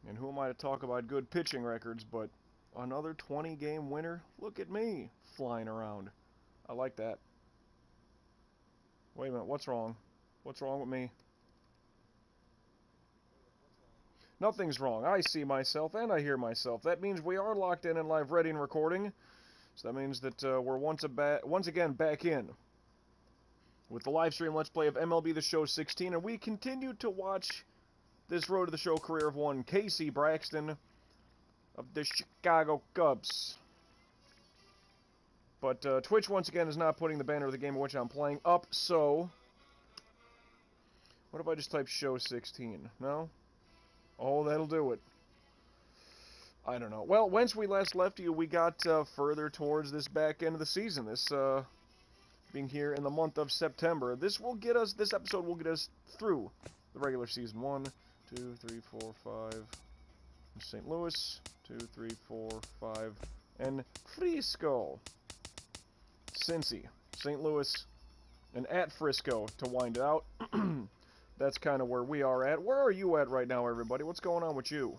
And who am I to talk about good pitching records, but another 20-game winner? Look at me flying around. I like that. Wait a minute, what's wrong? What's wrong with me? Nothing's wrong. I see myself and I hear myself. That means we are locked in and live, ready, and recording. So that means that we're once again back in with the live stream Let's Play of MLB The Show 16, and we continue to watch this Road to the Show career of one Casey Braxton of the Chicago Cubs. But Twitch, once again, is not putting the banner of the game in which I'm playing up, so what if I just type Show 16? No? Oh, that'll do it. I don't know. Well, whence we last left you, we got further towards this back end of the season. This being here in the month of September. This episode will get us through the regular season. 1, 2, 3, 4, 5. St. Louis. 2, 3, 4, 5. And Frisco. Cincy, St. Louis, and at Frisco to wind it out. That's kind of where we are at. Where are you at right now, everybody? What's going on with you?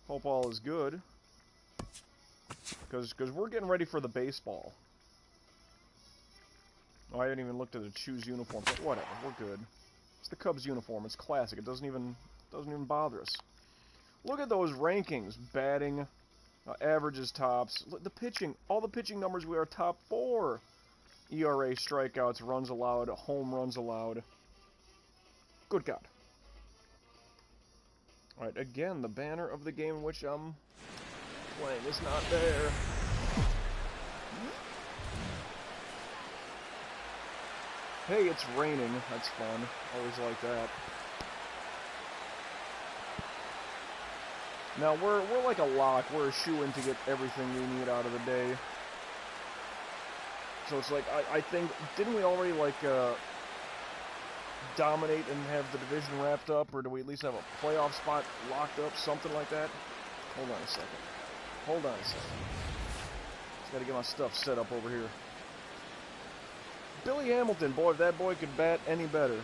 Hope all is good. Because we're getting ready for the baseball. Oh, I haven't even looked at the choose uniform, but whatever, we're good. It's the Cubs uniform. It's classic. It doesn't even bother us. Look at those rankings. Batting, averages, tops. The pitching. All the pitching numbers, we are top 4. ERA, strikeouts, runs allowed, home runs allowed. Good God. Alright, again, the banner of the game in which I'm playing is not there. Hey, it's raining. That's fun. Always like that. Now, we're like a lock. We're a shoo-in to get everything we need out of the day. So it's like, I think, didn't we already, like, dominate and have the division wrapped up? Or do we at least have a playoff spot locked up? Something like that? Hold on a second. Hold on a second. Just gotta get my stuff set up over here. Billy Hamilton, boy, if that boy could bat any better.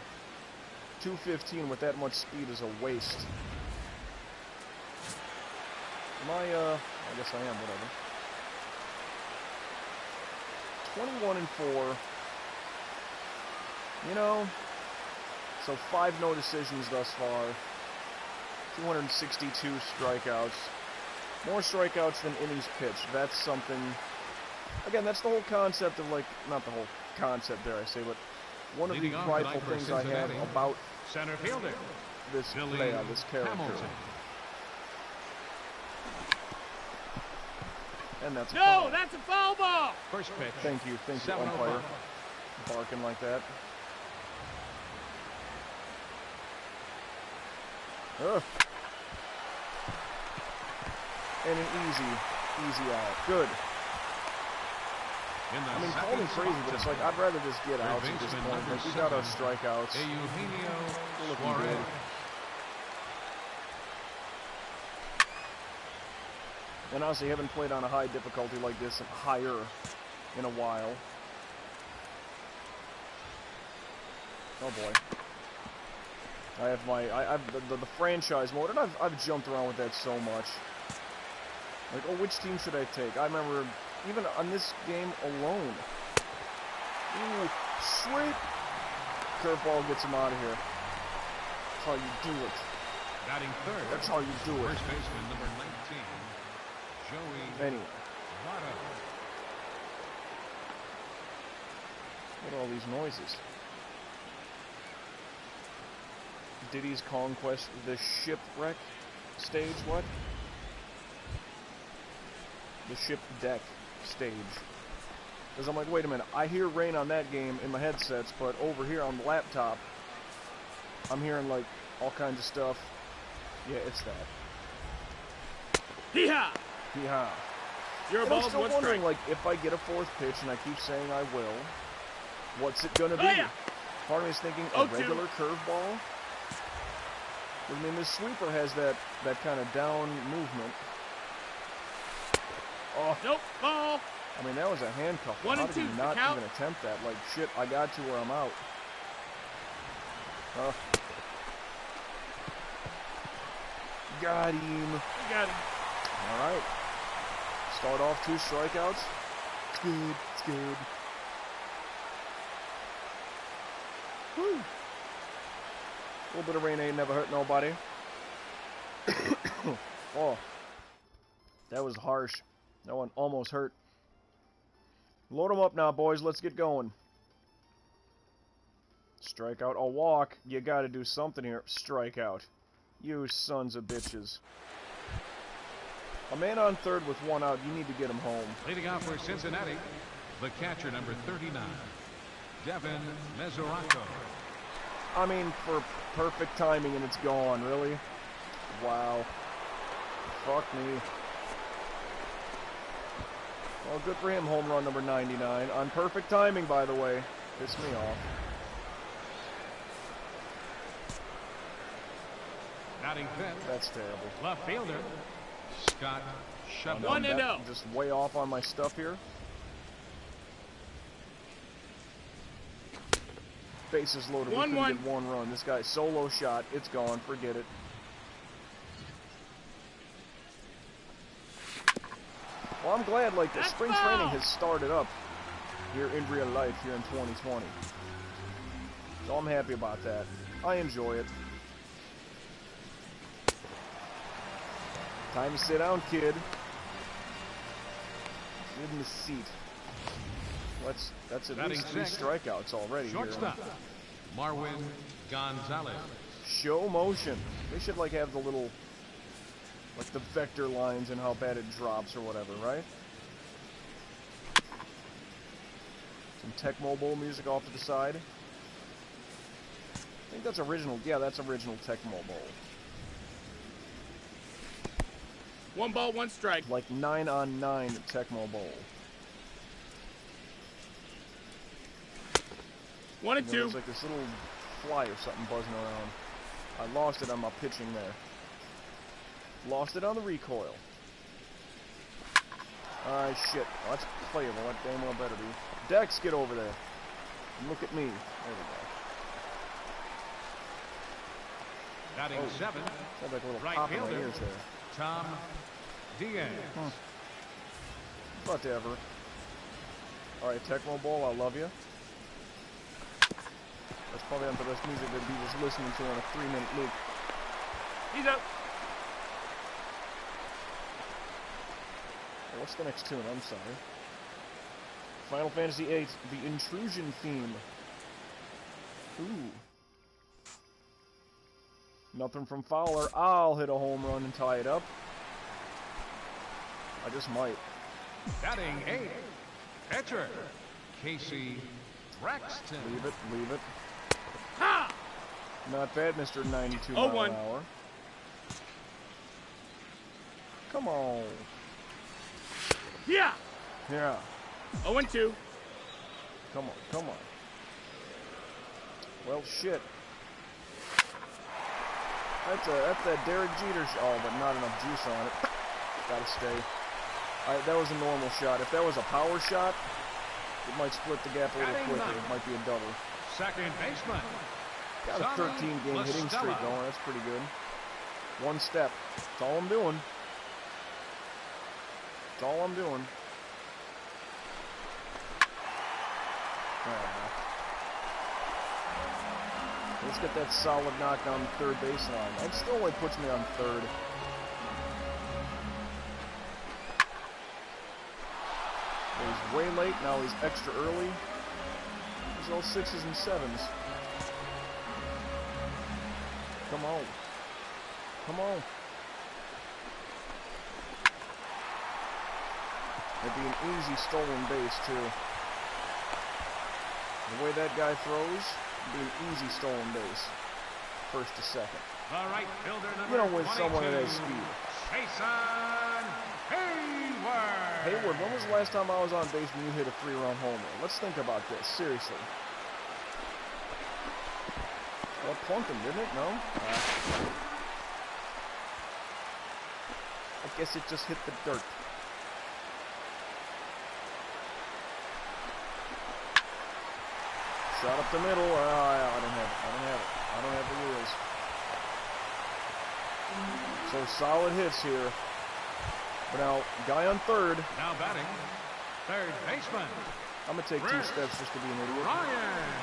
215 with that much speed is a waste. Am I guess I am, whatever. 21-4. You know, so 5 no decisions thus far. 262 strikeouts. More strikeouts than innings pitched. That's something. Again, that's the whole concept of, like, not the whole concept, dare I say, but one of the prideful things I have about center fielder, this player, this character. Hamilton. And that's a foul. That's a foul ball! First pitch. Thank you, umpire. Barking like that. Ugh. And an easy out. Good. I mean, call me crazy, but it's like, I'd rather just get outs at this point. Like, we got our strikeouts. We're looking good. And honestly, haven't played on a high difficulty like this and higher in a while. Oh boy. I have the franchise mode, and I've jumped around with that so much. Like, oh, which team should I take? I remember, even on this game alone. Ooh, sweep! Curveball gets him out of here. That's how you do it. Batting third. That's how you do it. First baseman, number 19. Anyway. What are all these noises? Diddy's Conquest, the shipwreck stage, what? The ship deck stage. Because I'm like, wait a minute, I hear rain on that game in my headsets, but over here on the laptop, I'm hearing, like, all kinds of stuff. Yeah, it's that. Hee-haw! Hee-haw. I'm still wondering, like, if I get a 4th pitch, and I keep saying I will, what's it gonna be? Part of me is thinking a regular curveball. I mean, this sweeper has that kind of down movement. Oh. Nope, ball. I mean, that was a handcuff. How did he not even attempt that? Like, shit, I got to where I'm out. got him. We got him. All right. Start off 2 strikeouts. It's good. It's good. Woo. A little bit of rain ain't never hurt nobody. Oh, that was harsh. That one almost hurt. Load them up now, boys. Let's get going. Strikeout. A walk. You gotta do something here. Strikeout. You sons of bitches. A man on third with 1 out. You need to get him home. Leading out for Cincinnati, the catcher, number 39, Devin Mesoraco. I mean, for perfect timing and it's gone. Really? Wow. Fuck me. Well, good for him. Home run number 99. On perfect timing, by the way. Pissed me off. Batting fifth, That's terrible. left fielder, Scott Shepard. 1-0. I'm just way off on my stuff here. Bases loaded. We couldn't get 1 run. This guy's solo shot. It's gone. Forget it. Well, I'm glad, like, the spring training has started up here in real life here in 2020. So I'm happy about that. I enjoy it. Time to sit down, kid. Get in the seat. That's at least 3 strikeouts already. Shortstop, here. Marwin Gonzalez. Show motion. They should, like, have the little, like, the vector lines and how bad it drops or whatever, right? Some Tecmo Bowl music off to the side. I think that's original. Yeah, that's original Tecmo Bowl. 1 ball, 1 strike. Like 9 on 9 Tecmo Bowl. 1 and 2. There's like this little fly or something buzzing around. I lost it on my pitching there. Lost it on the recoil. Alright, shit. Well, that's playable. That damn well better be. Dex, get over there. Look at me. There we go. Batting seventh, Sounds like a little right pop in my fielder, ears there. Tom Diaz. Whatever. Alright, Tecmo Bowl, I love you. That's probably not the best music that he was listening to on a 3-minute loop. He's up. Oh, what's the next tune? I'm sorry. Final Fantasy VIII, the Intrusion theme. Ooh. Nothing from Fowler. I'll hit a home run and tie it up. I just might. Batting eighth, pitcher, Casey Braxton. Leave it, leave it. Ha! Not bad, Mr. 92 Oh, mile an hour. Come on. Yeah. Yeah. 0 and 2. Come on, come on. Well, shit. That's that Derek Jeter oh, but not enough juice on it. Gotta stay. That was a normal shot. If that was a power shot, it might split the gap a little quicker. It might be a double. Second baseman. Got a 13-game hitting streak going. That's pretty good. 1 step. That's all I'm doing. That's all I'm doing. Let's get that solid knock down the third baseline. That still only puts me on third. He's way late. Now he's extra early. He's all 6s and 7s. Come on. Come on. It'd be an easy stolen base, too. The way that guy throws, it'd be an easy stolen base. First to second. The right fielder, number You know, with 22, someone that has speed. Jason Hayward. Hayward, when was the last time I was on base when you hit a 3-run homer? Let's think about this, seriously. Well, plunked him, didn't it? No? I guess it just hit the dirt. Shot up the middle. I don't have it. I don't have the wheels. So solid hits here. But now, guy on third. Now batting, third baseman. I'm going to take 2 steps just to be an idiot. Ryan.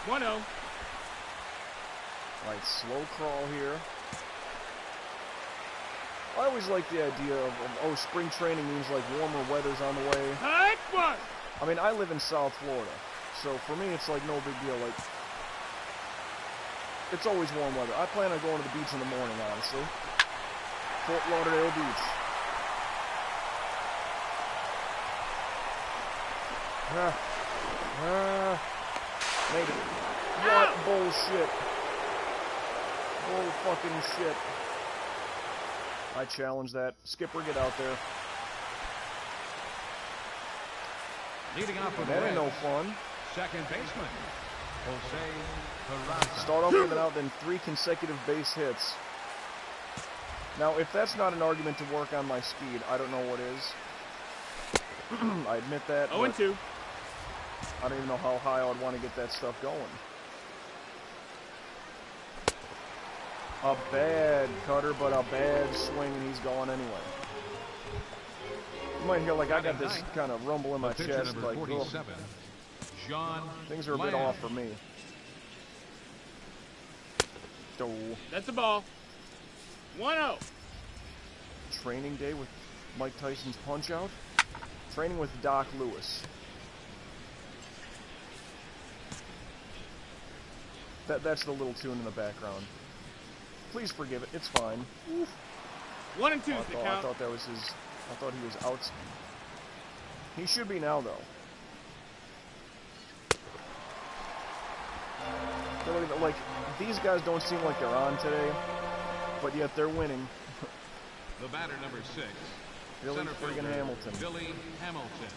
1-0. Alright, slow crawl here. I always like the idea of, oh, spring training means like warmer weather's on the way. Hot one. I mean, I live in South Florida, so for me it's like no big deal. Like, it's always warm weather. I plan on going to the beach in the morning, honestly. Fort Lauderdale Beach. Made it. What bullshit. Bull fucking shit. I challenge that. Skipper, get out there. Leading off with That ain't no fun. second baseman, Jose Peraza. Start off with an out, then 3 consecutive base hits. Now, if that's not an argument to work on my speed, I don't know what is. I admit that. 0-2. I don't even know how high I would want to get that stuff going. A bad cutter, but a bad swing, and he's gone anyway. You might hear like I got this kind of rumble in my chest, like, oh, things are a bit off for me. Oh. That's the ball. 1-0. Training day with Mike Tyson's Punch-Out. Training with Doc Lewis. That's the little tune in the background. Please forgive it. It's fine. 1 and 2 is the I count. thought that was his. I thought he was out. He should be now, though. Like, these guys don't seem like they're on today, but yet they're winning. The batter, number 6. Billy Center friggin' fielder, Hamilton. Billy Hamilton.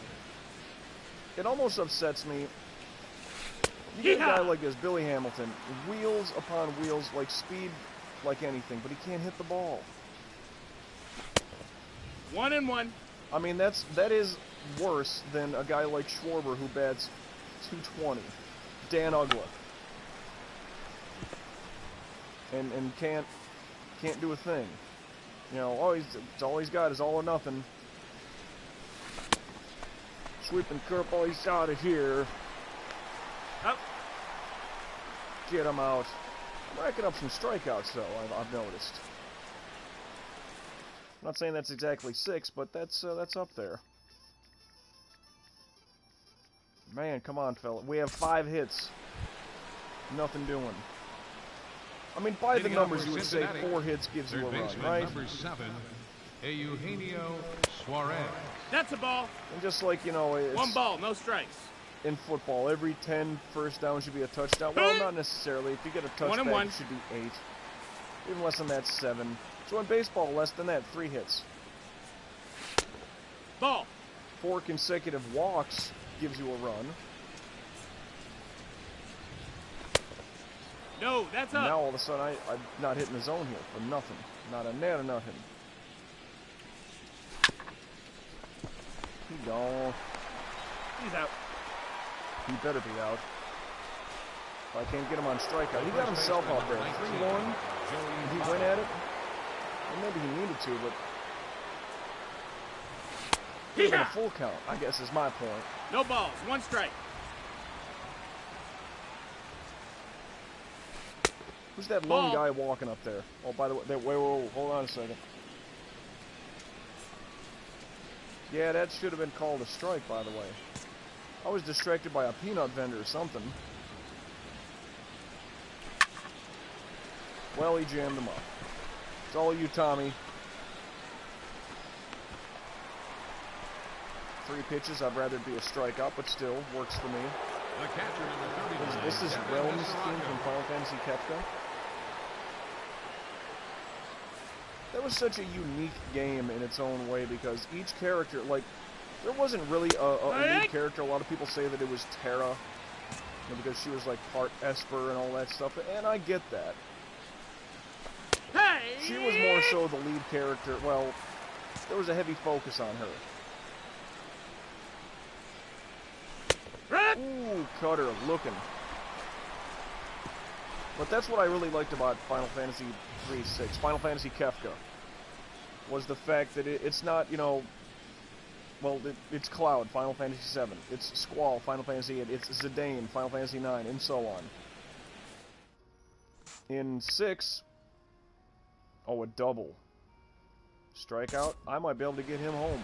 It almost upsets me. You get a guy like this, Billy Hamilton, wheels upon wheels, like speed like anything, but he can't hit the ball. 1 and 1. I mean, that is worse than a guy like Schwarber who bats .220. Dan Ugla. And can't do a thing. You know, it's all he's got is all or nothing. Sweeping curveball, he's out of here. Up. Get him out. I'm racking up some strikeouts, though, I've noticed. I'm not saying that's exactly 6, but that's up there. Man, come on, fella. We have 5 hits. Nothing doing. I mean, by the numbers, you would say 4 hits gives you a run, right? Number 7, Eugenio Suarez. That's a ball. And just like, you know, it's 1 ball, no strikes. in football, every 10 first downs should be a touchdown. Well, not necessarily. If you get a touchback, it should be 8. Even less than that, 7. So in baseball, less than that, 3 hits. Ball. 4 consecutive walks gives you a run. No, that's up. Now all of a sudden, I'm not hitting the zone here for nothing. Not a net of nothing. He gone. He's out. He better be out. If I can't get him on strikeout. He got himself out there. 3-1. He went at it. Well, maybe he needed to, but even a full count, I guess, is my point. No balls. 1 strike. Who's that lone guy walking up there? Oh, by the way, wait, hold on a second. Yeah, that should have been called a strike, by the way. I was distracted by a peanut vendor or something. Well, he jammed him up. It's all you, Tommy. 3 pitches, I'd rather it be a strikeout, but still, works for me. The catcher, number 39. This is Realms theme from Final Fantasy Kefka. That was such a unique game in its own way because each character, like, there wasn't really a new character. A lot of people say that it was Terra, you know, because she was like part Esper and all that stuff, and I get that. Hey! She was more so the lead character. Well, there was a heavy focus on her. Ooh, cutter looking. But that's what I really liked about Final Fantasy 3-6, Final Fantasy Kefka, was the fact that it's not, you know, well, it's Cloud, Final Fantasy 7, it's Squall, Final Fantasy 8, it's Zidane, Final Fantasy 9, and so on. In 6, oh, a double. Strikeout, I might be able to get him home.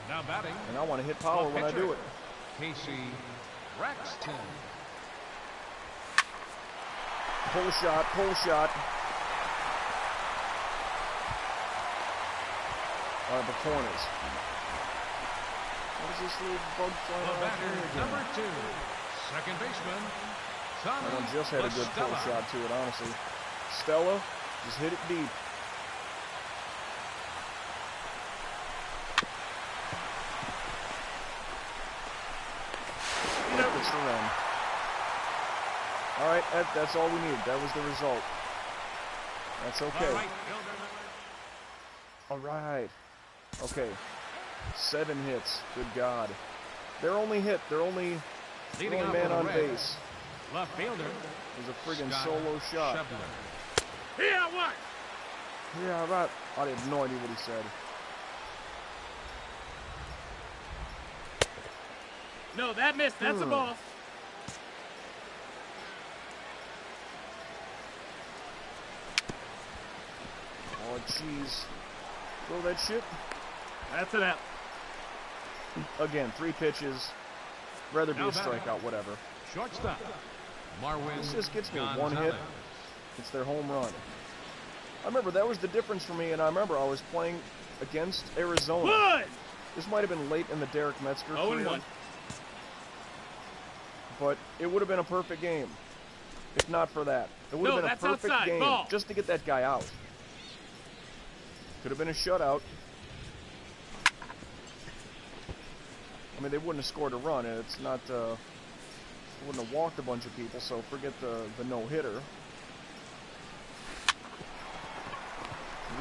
Now batting. And I want to hit power when I do it. Casey Rexton. Pull shot, pull shot. Out of the corners. What is this little bug flying The out batter, here again? number 2, second baseman. That one just had a good pull shot to it, honestly. Stella, just hit it deep. Gets the run. Alright, that's all we needed. That was the result. That's okay. Alright. Okay. 7 hits. Good God. They're only man on base. Left fielder. It was a friggin' solo shot. Yeah, what? Yeah, right. I have no idea what he said. No, that missed. That's a ball. Oh, jeez. Throw that shit. That's an out. Again, 3 pitches. Rather be a strikeout, whatever. Shortstop. Marwin. This just gets me Gonzalez. 1 hit. It's their home run. I remember that was the difference for me, and I remember I was playing against Arizona. Good. This might have been late in the Derek Metzger career. 0-1. But it would have been a perfect game. If not for that. It would have been a perfect outside. game Ball. just to get that guy out. Could have been a shutout. I mean, they wouldn't have scored a run. It's not, wouldn't have walked a bunch of people, so forget the no-hitter.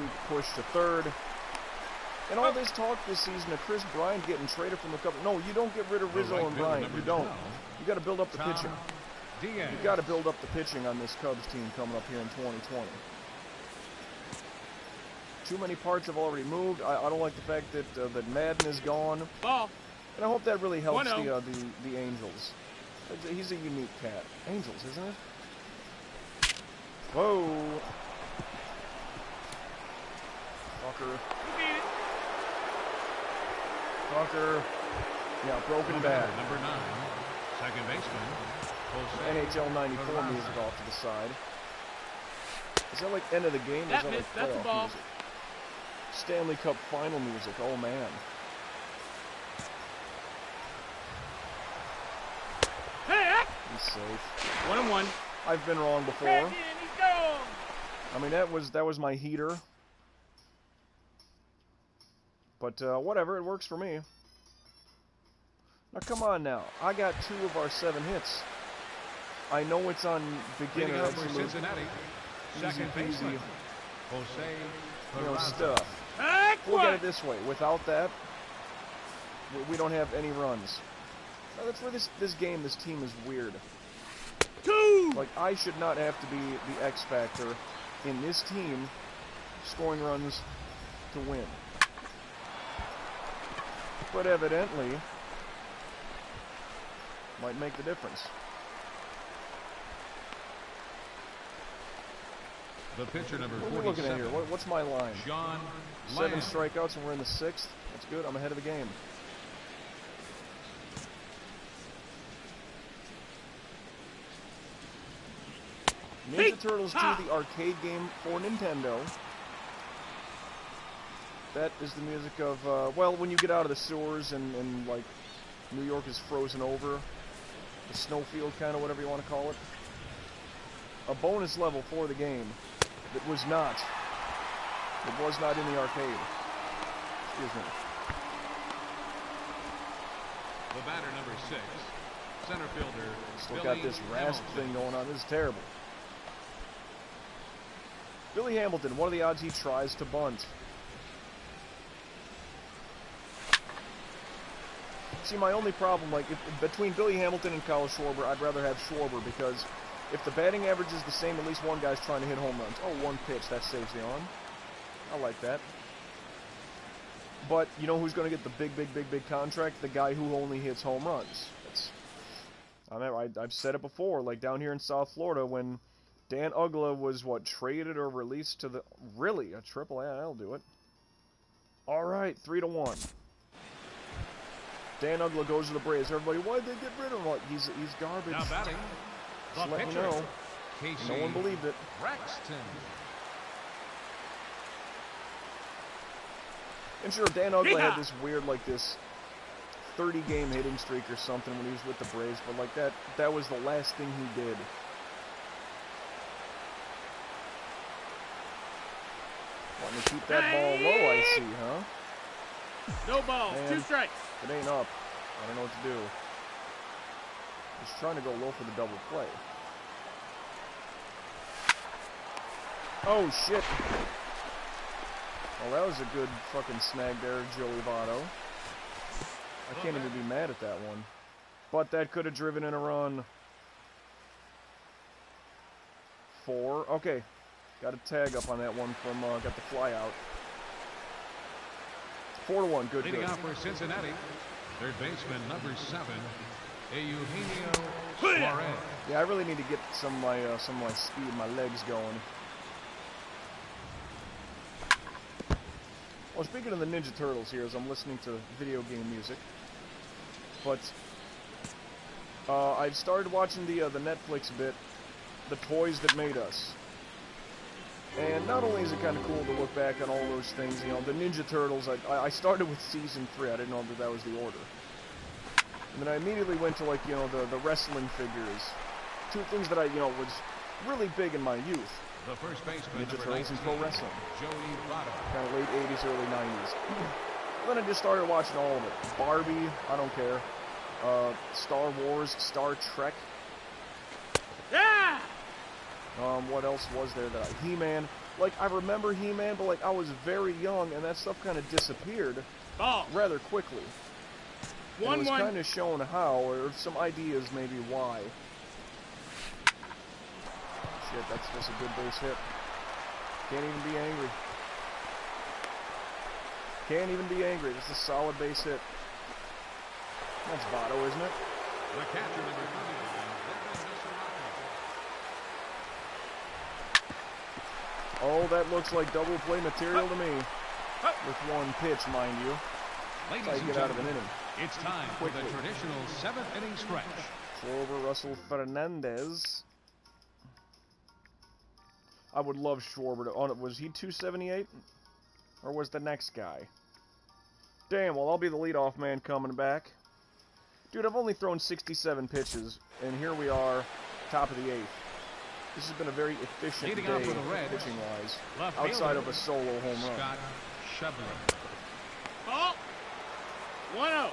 We push to third. And all this talk this season of Chris Bryant getting traded from the Cubs. No, you don't get rid of Rizzo and Bryant. You don't. You got to build up the pitching. You got to build up the pitching on this Cubs team coming up here in 2020. Too many parts have already moved. I don't like the fact that that Madden is gone. Ball. And I hope that really helps 1-0. the Angels. He's a unique cat. Angels, isn't it? Whoa. Fucker. You beat it. Fucker. Yeah, broken bat. Number 9, second baseman. NHL 94 music off to the side. Is that like end of the game? Or is That that missed. like That's a playoff ball. music? Stanley Cup final music. Oh man. Hey, He's safe. 1-1. I've been wrong before. Back in. He's gone. I mean, that was my heater. But whatever, it works for me. Now come on now. I got 2 of our 7 hits. I know it's on beginner. Leading out That's for a little Cincinnati. easy Second peasy, baseman. Jose you know, Peraza. stuff. Heck, Look at what? it this way. Without that, we don't have any runs. Now, that's where this game, this team is weird. 2. Like, I should not have to be the X factor in this team scoring runs to win. But evidently, might make the difference. The pitcher number What are we looking at here? 47. What's my line? John 7 Lamb. strikeouts and we're in the 6th. That's good. I'm ahead of the game. Ninja Turtles 2, the arcade game for Nintendo. That is the music of, well, when you get out of the sewers and like, New York is frozen over. The snowfield, kind of, whatever you want to call it. A bonus level for the game that was not. It was not in the arcade. Excuse me. The batter number 6, center fielder. Still got this rasp thing going on. This is terrible. Billy Hamilton, what are the odds he tries to bunt? See, my only problem, like, between Billy Hamilton and Kyle Schwarber, I'd rather have Schwarber, because if the batting average is the same, at least one guy's trying to hit home runs. Oh, one pitch, that saves the arm. I like that. But, you know who's going to get the big contract? The guy who only hits home runs. I've said it before, like, down here in South Florida, when Dan Uggla was, what, traded or released to the... Really? A triple A? I'll do it. Alright, 3-1. Dan Uggla goes to the Braves. Everybody, why'd they get rid of him? Like, he's garbage. Now batting, Just the let me pitcher, know. Casey No one believed it. Braxton. And sure, Dan Uggla had this weird, like, this 30-game hitting streak or something when he was with the Braves, but, like, that was the last thing he did. Wanting to keep that ball low, I see, huh? No balls. Man, 2 strikes. If it ain't up, I don't know what to do. Just trying to go low for the double play. Oh, shit. Well, that was a good fucking snag there, Joey Votto. I can't even be mad at that one. But that could have driven in a run. 4. Okay. Got a tag up on that one from, got the fly out. 4-1, good. Leading out for Cincinnati, third baseman number 7, Eugenio Suarez. Yeah, I really need to get some of my speed, my legs going. Well, speaking of the Ninja Turtles here, as I'm listening to video game music, but I've started watching the Netflix bit, The Toys That Made Us. And not only is it kind of cool to look back on all those things, you know, the Ninja Turtles, I started with Season 3, I didn't know that was the order. And then I immediately went to, like, you know, the wrestling figures. 2 things that was really big in my youth. The first baseman, Ninja Turtles and pro wrestling. Joey Votto. Kind of late 80s, early 90s. Then I just started watching all of it. Barbie, I don't care. Star Wars, Star Trek. Yeah! What else was there that He-Man. Like, I remember He-Man, but, like, I was very young, and that stuff kind of disappeared rather quickly. And it was kind of shown how, or some ideas maybe why. Shit, that's just a good base hit. Can't even be angry. Can't even be angry. Just a solid base hit. That's Votto, isn't it? The catcher, number 39. Oh, that looks like double play material to me. With 1 pitch, mind you. That's how you get out of an inning. It's time for the traditional 7th inning stretch. Schwarber, Russell Fernandez. I would love Schwarber to... Oh, was he 278? Or was the next guy? Damn, well, I'll be the leadoff man coming back. Dude, I've only thrown 67 pitches, and here we are, top of the 8th. This has been a very efficient day, pitching-wise, outside of a solo home run. Scott Schebler. Ball. 1-0.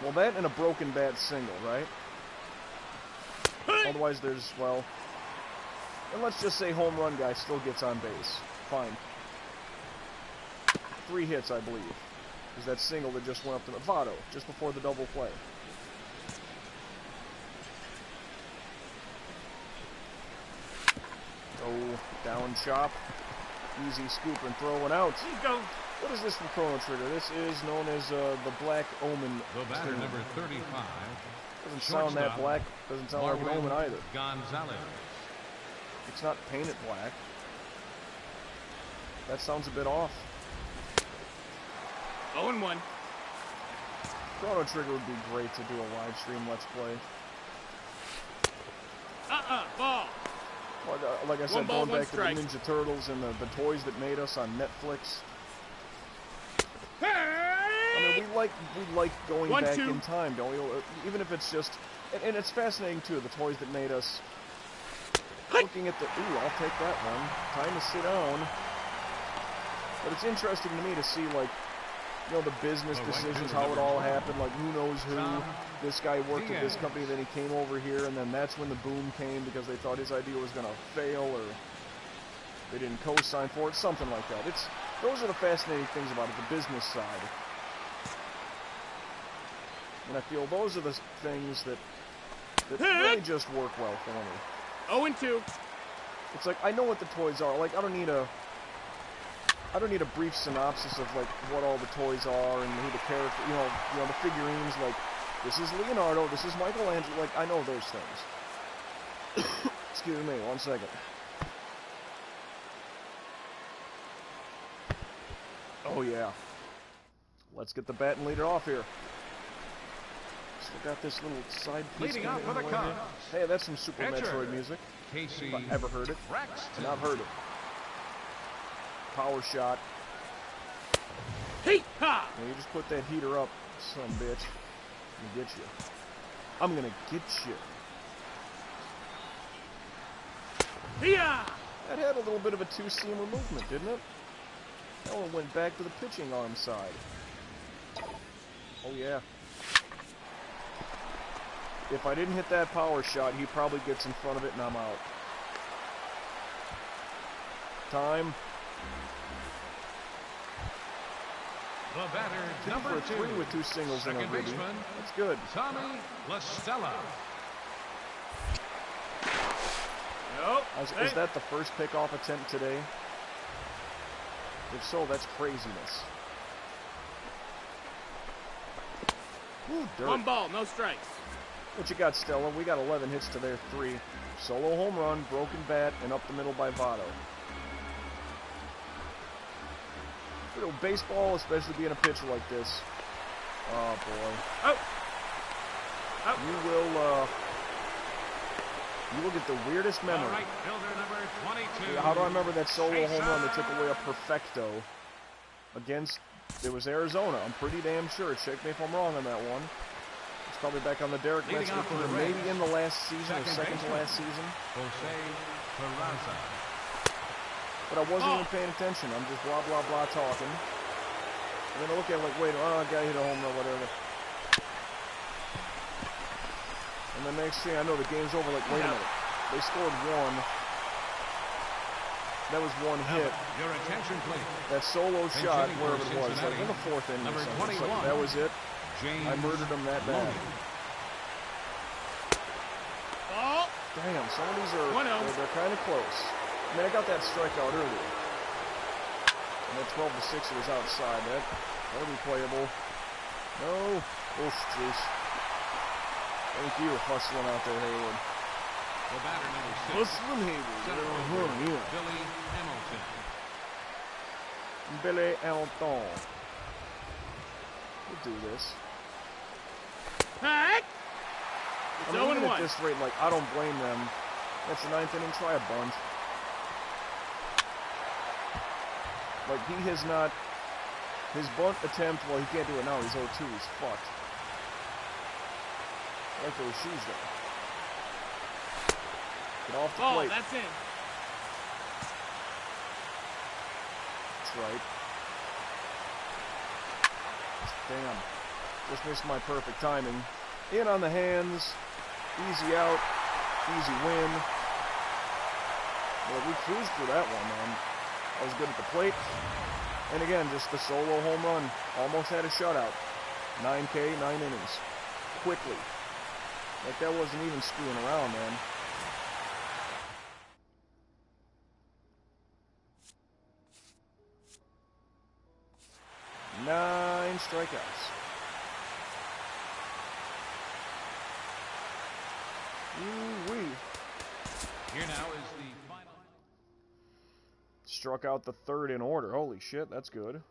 Well, that and a broken bat single, right? Otherwise, there's, well... And let's just say home run guy still gets on base. Fine. 3 hits, I believe. Is that single that just went up to the Votto, just before the double play. Oh, down chop. Easy scoop and throw one out. Go. What is this from Chrono Trigger? This is known as the Black Omen. The batter, number 35. Doesn't sound that black. Doesn't sound like an omen either. Gonzalez. It's not painted black. That sounds a bit off. 0-1. Chrono Trigger would be great to do a live stream Let's Play. Ball. Like I said, ball, going back to the strike. Ninja Turtles and the Toys That Made Us on Netflix. Hey! I mean, we like going 1-2. back in time, don't we? Even if it's just, and it's fascinating too. The Toys That Made Us. Looking at the, ooh, I'll take that one. Time to sit down. But it's interesting to me to see, like, you know, the business decisions, how it all happened. Like, who knows who. This guy worked at this company, then he came over here, and then that's when the boom came because they thought his idea was going to fail, or they didn't co-sign for it, something like that. Those are the fascinating things about it, the business side. And I feel those are the things that really just work well for me. 0-2. It's like, I know what the toys are. Like, I don't need a brief synopsis of, like, what all the toys are and who the character, you know, the figurines, like, this is Leonardo, this is Michelangelo, like, I know those things. Excuse me, 1 second. Oh, yeah. Let's get the bat and lead it off here. Still got this little side piece. Leading off for the Cubs. Hey, that's some Super Pitcher, Metroid music. Casey If I ever heard it. Braxton. And I've heard it. Power shot. Heat! Ha! And you just put that heater up, son of a bitch. I'm gonna get you. I'm gonna get you. Hiya! That had a little bit of a two-seamer movement, didn't it? That one went back to the pitching arm side. Oh, yeah. If I didn't hit that power shot, he probably gets in front of it and I'm out. Time. The batter, Two number for 2. 3 with 2 singles in a Second ribby. baseman, That's good. Tommy LaStella. Nope. Is that the first pickoff attempt today? If so, that's craziness. Ooh, dirt. 1 ball, no strikes. What you got, Stella? We got 11 hits to their 3. Solo home run, broken bat, and up the middle by Votto. You know, baseball, especially being a pitcher like this. Oh, boy. Oh! You will get the weirdest memory. All right, fielder number 22. How do I remember that solo home run that took away a perfecto against, it was Arizona. I'm pretty damn sure. Check me if I'm wrong on that one. It's probably back on the Derek Leading Metzger off for the career, maybe Reds. in the last season or second to baseman, last season. Jose Peraza. But I wasn't even paying attention. I'm just blah, blah, blah talking. And then I look at it like, wait, oh, guy hit a home run, whatever. And the next thing I know, the game's over. Like, wait a minute. They scored 1. That was 1 hit. Your attention, please. That solo shot, hitting wherever for it was, like Cincinnati, in the 4th inning or number something. It's 21, like, that was it. James I murdered him that bad. Logan. Ball. Damn, some of these are, 1-0. they're kind of close. I mean, I got that strikeout earlier. And that 12-6 was outside. That'll be playable. No. Oh, jeez. Thank you, hustling out there, Hayward. The batter, number 6. Hustling Hayward. Center Oh, fielder, yeah. Billy Hamilton. Billy Hamilton. We'll do this. Hack! It's I mean, even 0-1. at this rate, like, I don't blame them. That's the 9th inning. Try a bunt. Like, he has not... His bunt attempt, well, he can't do it now. He's 0-2. He's fucked. I like those shoes, though. Get off the Ball, plate. that's in. That's right. Damn. Just missed my perfect timing. In on the hands. Easy out. Easy win. Well, we cruised through that one, man. I was good at the plate. And again, just the solo home run. Almost had a shutout. 9K, 9 innings. Quickly. Like, that wasn't even screwing around, man. Nine strikeouts. Ooh-wee. Here now is the final. Struck out the 3rd in order. Holy shit, that's good.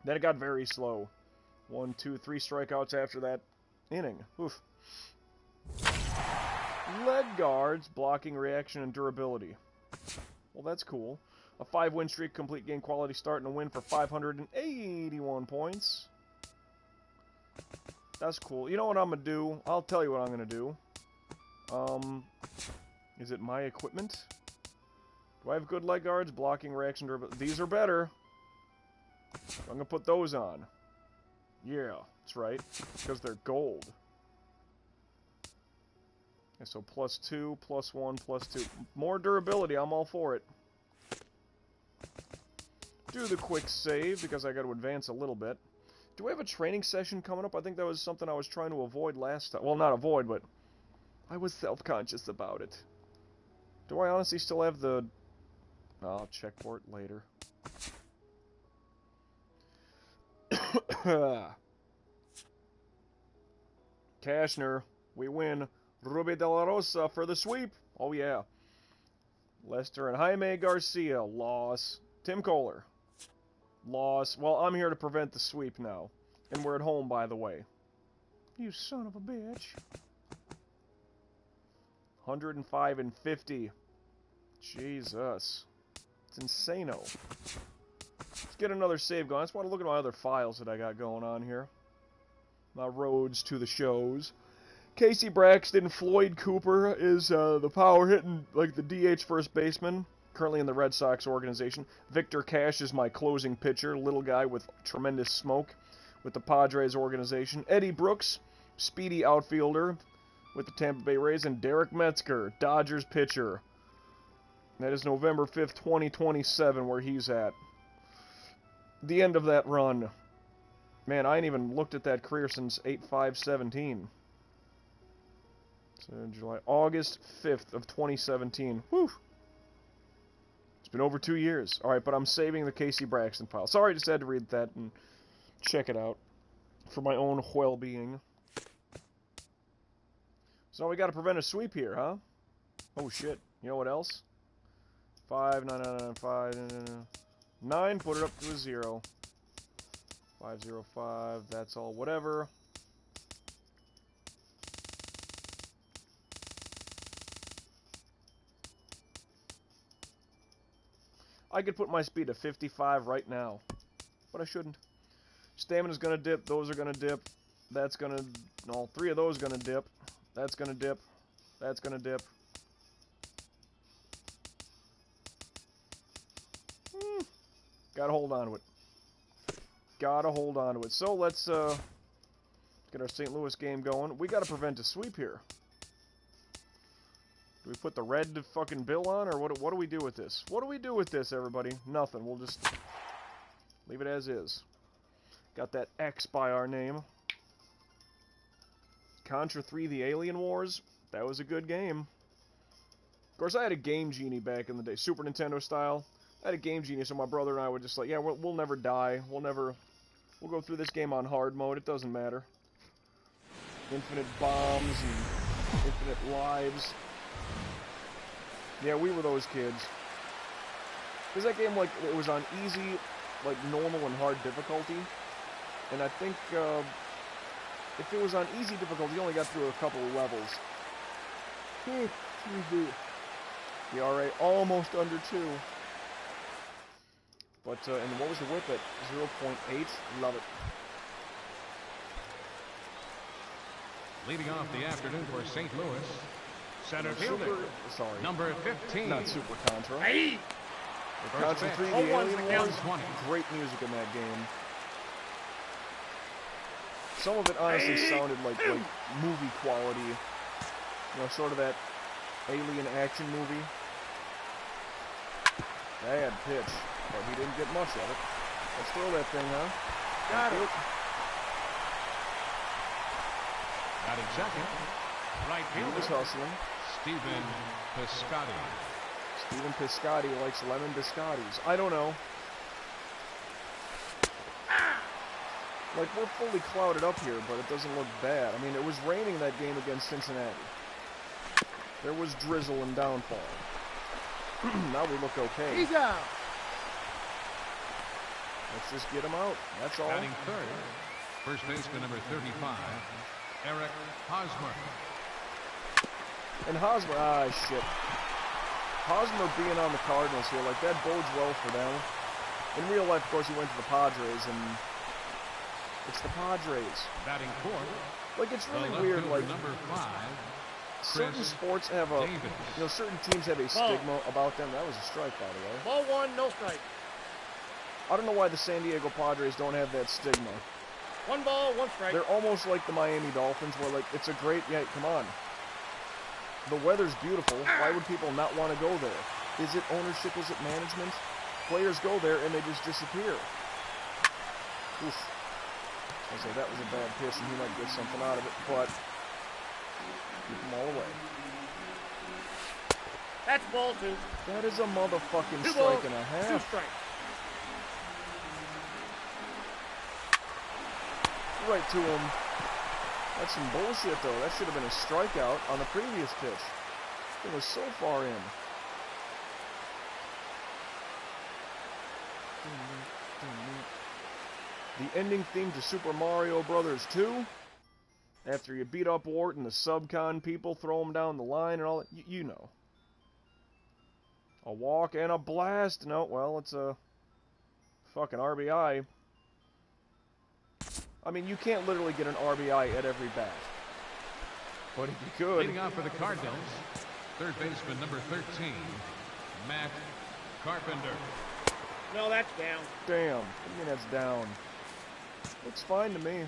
Then it got very slow. 1, 2, 3 strikeouts after that inning. Oof. Leg guards, blocking, reaction, and durability. Well, that's cool. A 5-win streak, complete game quality start, and a win for 581 points. That's cool. You know what I'm going to do? I'll tell you what I'm going to do. Is it my equipment? Do I have good leg guards? Blocking, reaction, durability. These are better. I'm going to put those on. Yeah, that's right. Because they're gold. Okay, so +2, +1, +2. More durability. I'm all for it. Do the quick save because I got to advance a little bit. Do we have a training session coming up? I think that was something I was trying to avoid last time. Well, not avoid, but I was self-conscious about it. Do I honestly still have the... I'll check for it later. Cashner, we win. Ruby de la Rosa for the sweep. Oh, yeah. Lester and Jaime Garcia, loss. Tim Kohler, loss. Well, I'm here to prevent the sweep now. And we're at home, by the way. You son of a bitch. 105 and 50. Jesus. It's insano. Let's get another save going. I just want to look at my other files that I got going on here. My roads to the shows. Casey Braxton, Floyd Cooper is the power hitting, like the DH first baseman, currently in the Red Sox organization. Victor Cash is my closing pitcher, little guy with tremendous smoke with the Padres organization. Eddie Brooks, speedy outfielder with the Tampa Bay Rays. And Derek Metzger, Dodgers pitcher. That is November 5th, 2027, where he's at. The end of that run. Man, I ain't even looked at that career since 8/5/17. So July, August 5th of 2017. Whew. It's been over 2 years. Alright, but I'm saving the Casey Braxton file. Sorry, just had to read that and check it out for my own well-being. So we got to prevent a sweep here, huh? Oh, shit. You know what else? 5, 9, 9, 9, 5, 9, put it up to a 0. 505, that's all whatever. I could put my speed to 55 right now, but I shouldn't. Stamina's gonna dip, those are gonna dip, that's gonna... all three of those are gonna dip, that's gonna dip, that's gonna dip. Gotta hold on to it. Gotta hold on to it. So let's get our St. Louis game going. We gotta prevent a sweep here. Do we put the red fucking bill on, or what do we do with this? What do we do with this, everybody? Nothing. We'll just leave it as is. Got that X by our name. Contra 3 The Alien Wars. That was a good game. Of course, I had a Game Genie back in the day. Super Nintendo style. I had a Game Genie, so my brother and I were just like, yeah, we'll never die. We'll go through this game on hard mode. It doesn't matter. Infinite bombs and infinite lives. Yeah, we were those kids. Because that game, like, it was on easy, like, normal and hard difficulty. And I think, if it was on easy difficulty, you only got through a couple of levels. The RA almost under 2. But, and what was the whip at? 0.8? Love it. Leading off the afternoon for St. Louis, center fielder, Sorry. number 15. Not Super Contra. Hey! Contra 3, The Alien Wars. Great music in that game. Some of it honestly sounded like movie quality. You know, sort of that alien action movie. Bad pitch. But he didn't get much of it. Let's throw that thing, huh? Got it. Batting second, right He was fielder, hustling. Stephen Piscotty. Stephen Piscotty likes lemon biscottis. I don't know. Like, we're fully clouded up here, but it doesn't look bad. I mean, it was raining that game against Cincinnati. There was drizzle and downfall. Now we look okay. He's out. Let's just get him out. That's all. Batting third, first baseman number 35, Eric Hosmer. And Hosmer, shit. Hosmer being on the Cardinals here, like, that bodes well for them. In real life, of course, he went to the Padres, and it's the Padres. Batting fourth, Like, it's the really left weird, fielder like, number 5, certain Chris sports have a, Davis. you know, certain teams have a stigma about them. That was a strike, by the way. Ball 1, no strike. I don't know why the San Diego Padres don't have that stigma. 1 ball, 1 strike. They're almost like the Miami Dolphins, where, like, it's a great, yeah, come on. The weather's beautiful. Why would people not want to go there? Is it ownership? Is it management? Players go there and they just disappear. Oof. I say that was a bad pitch, and he might get something out of it, but keep them all away. That's ball 2. That is a motherfucking 2 strike balls, and a 2 half. strikes. Right to him. That's some bullshit, though. That should have been a strikeout on the previous pitch. It was so far in. The ending theme to Super Mario Brothers 2. After you beat up Wart and the subcon people, throw him down the line and all that. You know. A walk and a blast. No, well, it's a fucking RBI. I mean, you can't literally get an RBI at every bat. But if you could... Leading off for the Cardinals, third baseman number 13, Matt Carpenter. No, that's down. Damn. What do you mean that's down? Looks fine to me.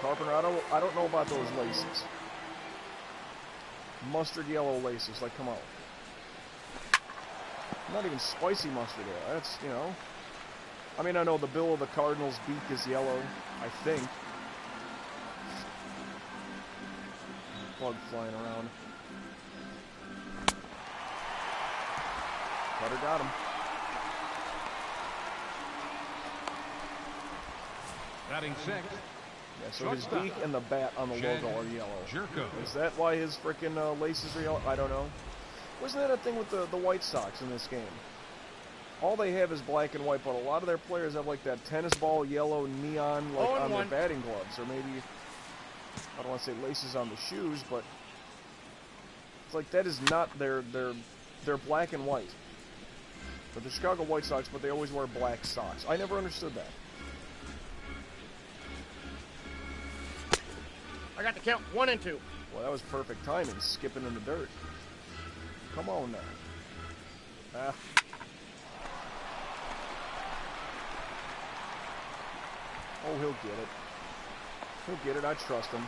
Carpenter, I don't know about those laces. Mustard yellow laces, like, come on. Not even spicy mustard there. That's, you know. I mean, I know the bill of the Cardinals' beak is yellow, I think. Bug flying around. Cutter got him. Batting sixth. Yeah, so his beak and the bat on the logo are yellow. Jerko. Is that why his frickin' laces are yellow? I don't know. Wasn't that a thing with the White Sox in this game? All they have is black and white, but a lot of their players have like that tennis ball yellow neon like on their batting gloves, or maybe, I don't want to say laces on the shoes, but it's like that is not they're black and white. But the Chicago White Sox, but they always wear black socks. I never understood that. I got the count 1 and 2. Well, that was perfect timing, skipping in the dirt. Come on now. Ah. Oh, he'll get it. He'll get it. I trust him.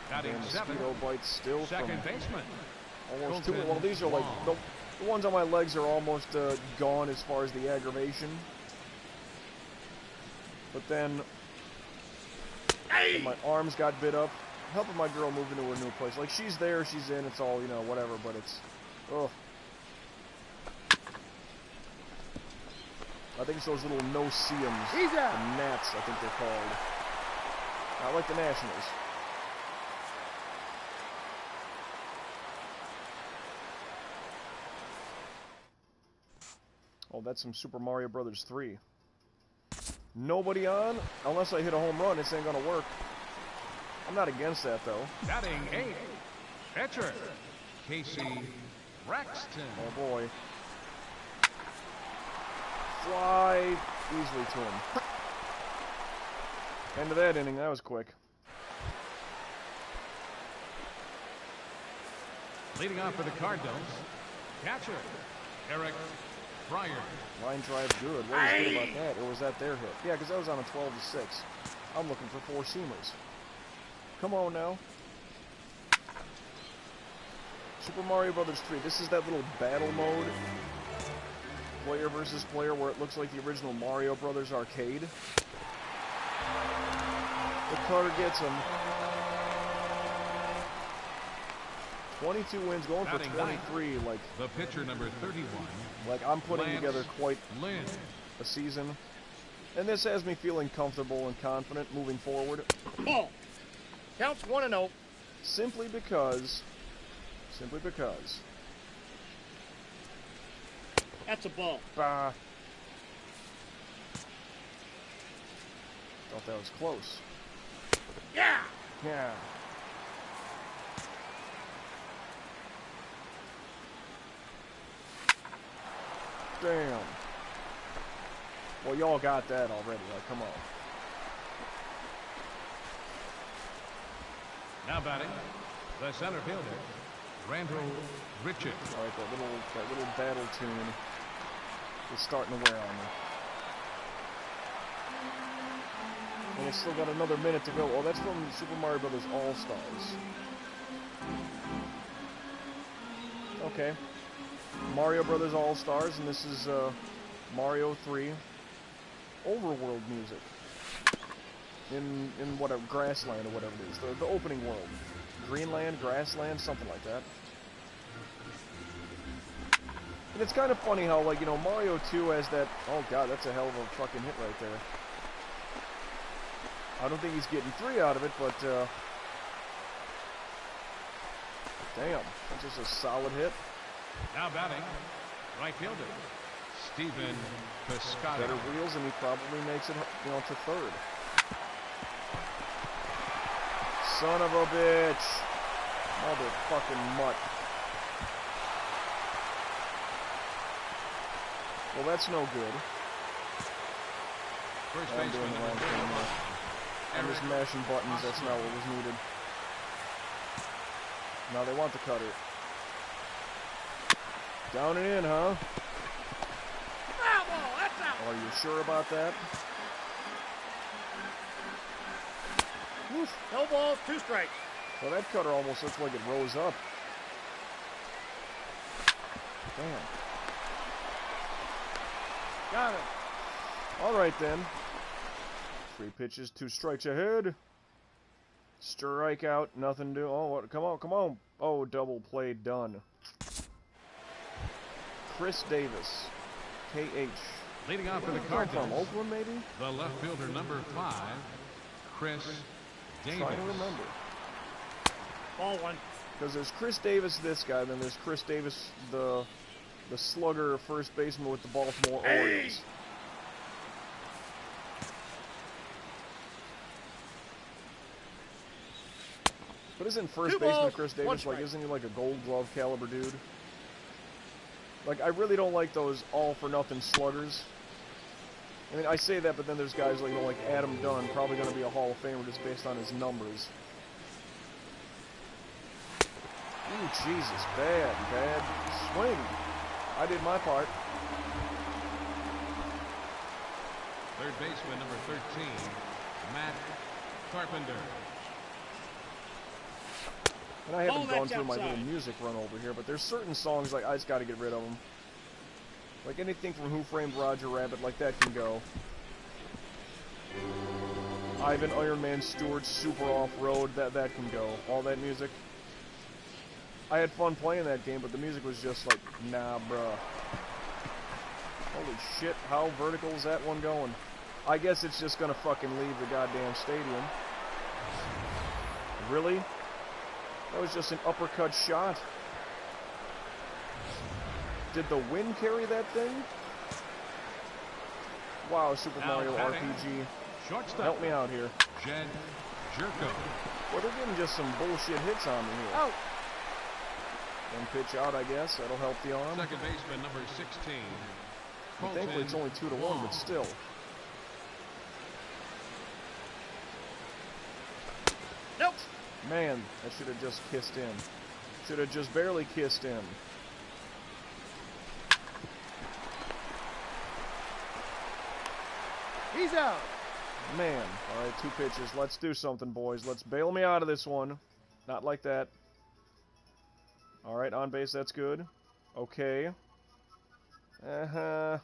Batting And seventh. mosquito bites still Second from baseman. almost two. Colton Well, these are like Long. the ones on my legs are almost gone as far as the aggravation. But then my arms got bit up. Helping my girl move into a new place. Like, she's there, she's in, it's all, you know, whatever, but it's... Ugh. I think it's those little no-see-ums. He's out. The gnats, I think they're called. Not like the Nationals. Oh, that's some Super Mario Brothers 3. Nobody on? Unless I hit a home run, this ain't gonna work. I'm not against that, though. Batting eighth. Pitcher. Casey Braxton. Oh, boy. Fly easily to him. End of that inning. That was quick. Leading off for the Cardinals, catcher Eric Fryer. Line drive good. What was good about that? Or was that their hit? Yeah, because that was on a 12-6. I'm looking for four seamers. Come on now. Super Mario Brothers 3. This is that little battle mode. Player versus player where it looks like the original Mario Brothers arcade. The cutter gets him. 22 wins, going for Batting 23. Like, The pitcher number 31. like I'm putting Lance together quite Lynn. a season. And this has me feeling comfortable and confident moving forward. Ball. Counts 1 and 0. Simply because. That's a ball. Bah. Thought that was close. Yeah. Yeah. Damn. Well, y'all got that already. Like, come on. Now batting, the center fielder, Randall Richard. All right, that little battle tune is starting to wear on me. And it's still got another minute to go. Oh, that's from Super Mario Brothers All-Stars. Okay. Mario Brothers All-Stars, and this is Mario 3 Overworld music. In whatever, Grassland or whatever it is, the opening world. Greenland, Grassland, something like that. And it's kind of funny how, like, you know, Mario 2 has that... Oh, God, that's a hell of a fucking hit right there. I don't think he's getting 3 out of it, but, damn, that's just a solid hit. Now batting, right fielder, Stephen Piscotty. Better wheels, and he probably makes it, you know, to third. Son of a bitch. Motherfucking mutt. Well, that's no good. First I'm doing the wrong thing here. I'm just mashing buttons, that's not what was needed. Now they want the cutter. Down and in, huh? Foul ball, that's out. Are you sure about that? Woof. No balls, 2 strikes. Well, that cutter almost looks like it rose up. Damn. Got it. All right, then. 3 pitches, 2 strikes ahead. Strikeout, nothing to do. Oh, what? Come on, come on. Oh, double play done. Chris Davis, KH. Leading off for the From Cardinals, Oakland, maybe? the left fielder number 5, Chris Davis. Trying to remember. Ball 1. Because there's Chris Davis, this guy, then there's Chris Davis, the slugger first baseman with the Baltimore Orioles. But isn't first 2 baseman balls, Chris 1 Davis, strike. like, isn't he like a gold glove caliber dude? Like, I really don't like those all-for-nothing sluggers. I mean, I say that, but then there's guys like, you know, like Adam Dunn, probably going to be a Hall of Famer just based on his numbers. Ooh, Jesus, bad swing. I did my part. Third baseman number 13, Matt Carpenter. And I haven't Oh, gone that's through my outside. little music run over here, but there's certain songs, like, I just gotta get rid of them. Like, anything from Who Framed Roger Rabbit, like, that can go. Ivan Iron Man Stewart, Super Off-Road, that can go. All that music. I had fun playing that game, but the music was just like, nah, bruh. Holy shit, how vertical is that one going? I guess it's just gonna fucking leave the goddamn stadium. Really? That was just an uppercut shot. Did the wind carry that thing? Wow, Super Now Mario batting, RPG. Shortstop, Help me out here. Jed Jerko. Well, they're getting just some bullshit hits on me here. Out. One pitch out, I guess. That'll help the arm. Second baseman number 16, And thankfully, it's only 2-1, but still. Nope. Man, I should have just kissed in. Should have just barely kissed in. He's out. Man. All right, 2 pitches. Let's do something, boys. Let's bail me out of this one. Not like that. All right, on base, that's good. Okay. That's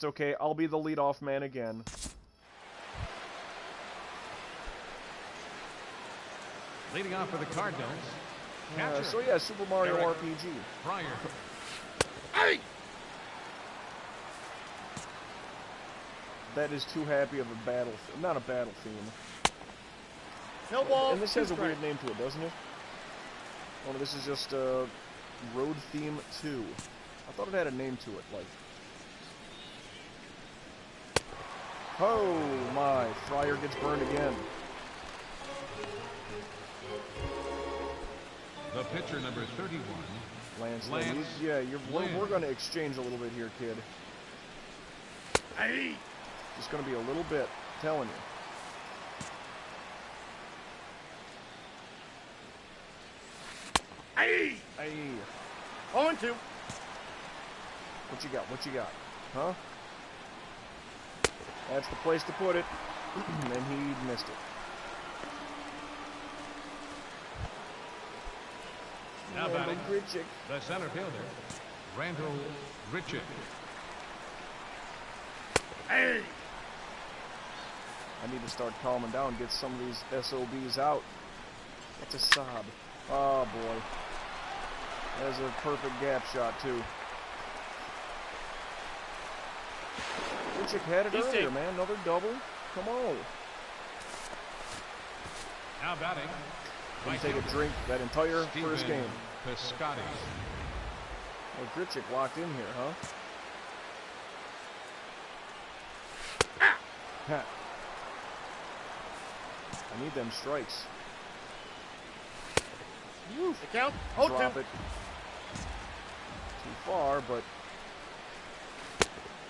okay. I'll be the leadoff man again. Leading off for the Cardinals, catcher So yeah, Super Mario Eric RPG. Pryor. Hey. That is too happy of a battle, not a battle theme. No ball. And this 2 has a strikes. weird name to it, doesn't it? Oh, no, this is just Road Theme 2. I thought it had a name to it, like. Oh my! Fryer gets burned again. The pitcher number 31, Lance. Lance Yeah, Lynn. we're going to exchange a little bit here, kid. Hey. Just going to be a little bit. I'm telling you. Hey. Hey, 0-2. what you got? What you got? Huh? That's the place to put it. And he missed it. Now Randall batting, Grichuk. the center fielder, Randall Grichuk. Hey! I need to start calming down, get some of these SOBs out. That's a sob. Oh boy. There's a perfect gap shot too. Grichuk had it He's earlier, safe. man. Another double. Come on. Now batting, Can right take a fielder, drink that entire first Stephen game. Piscotty. Well, Grichuk locked in here, huh? Ha. I need them strikes. Woo. The count. 0-2. Drop it. Too far, but...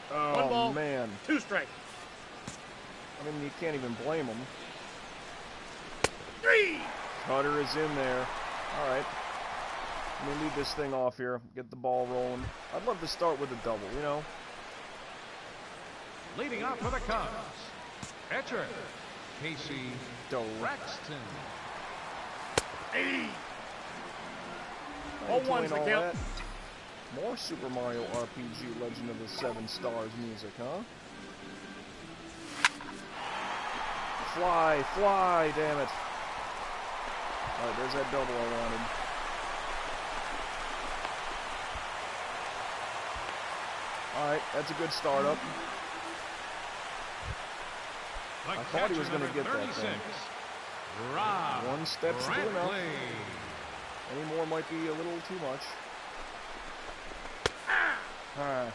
One Oh, ball. man. 2 strikes. I mean, you can't even blame him. 3. Cutter is in there. All right. Let me lead this thing off here. Get the ball rolling. I'd love to start with a double, you know? Leading off for the Cubs, pitcher, Casey Doe. Braxton. 80. I ain't 0-1's doing the all count. that. More Super Mario RPG Legend of the Seven Stars music, huh? Fly, fly, damn it. Alright, there's that double I wanted. Alright, that's a good startup. The I thought he was catcher, going to number get that 36, thing. Rob One step's good enough. Brantley. Any more might be a little too much. Ah.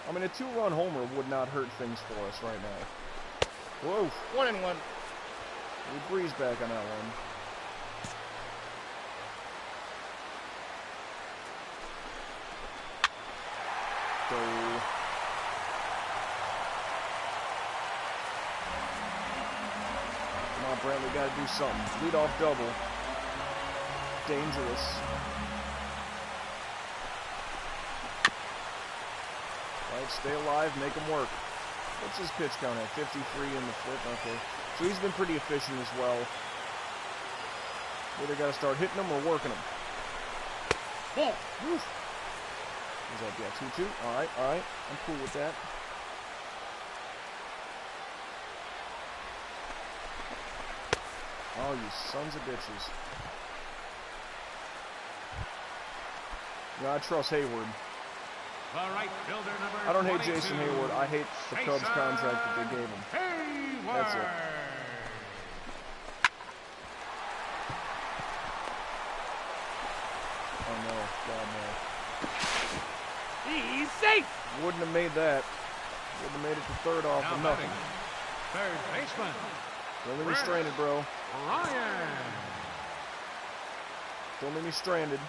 I mean, a 2-run homer would not hurt things for us right now. Whoa. 1-1. We breeze back on that one. Go. Come on, Brantley, gotta do something. Lead off double. Dangerous. Right, stay alive, make him work. What's his pitch count at? 53 in the flip, okay. So he's been pretty efficient as well. Either got to start hitting him or working him. Ball. Whew. Is that, yeah, 2-2? Alright, alright. I'm cool with that. Oh, you sons of bitches. Yeah, I trust Hayward. The right fielder, number I don't hate 22, Jason Hayward. I hate the Cubs Jason contract that they gave him. Hayward. That's it. Oh no, God no. He's safe. Wouldn't have made that. Wouldn't have made it to third off Now for nothing. batting, third baseman, Don't leave me stranded, bro. Ryan. Don't leave me stranded.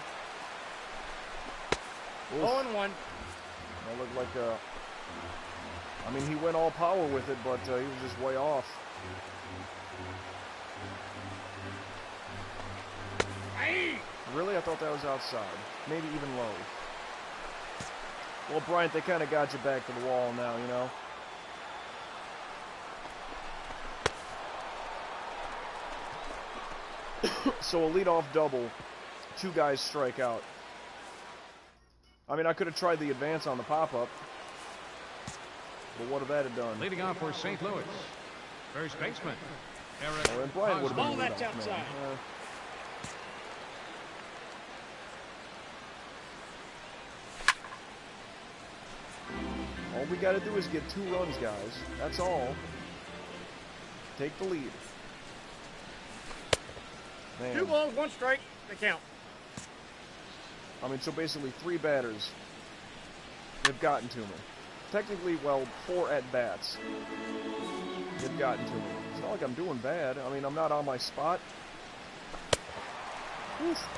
Oof. 0-1. That looked like I mean, he went all power with it, but he was just way off. Hey. Really? I thought that was outside. Maybe even low. Well, Bryant, they kind of got you back to the wall now, you know? So a leadoff double, 2 guys strike out. I mean, I could have tried the advance on the pop-up, but what if that had done? Leading off for St. Louis, first baseman, Eric Oh, and Bryant would have Ball, been that's leadoff, outside. man. All we got to do is get 2 runs, guys. That's all. Take the lead. Man. 2 balls, 1 strike. The count. I mean, so basically 3 batters have gotten to me. Technically, well, 4 at-bats. They've gotten to me. It's not like I'm doing bad. I mean, I'm not on my spot. Oof.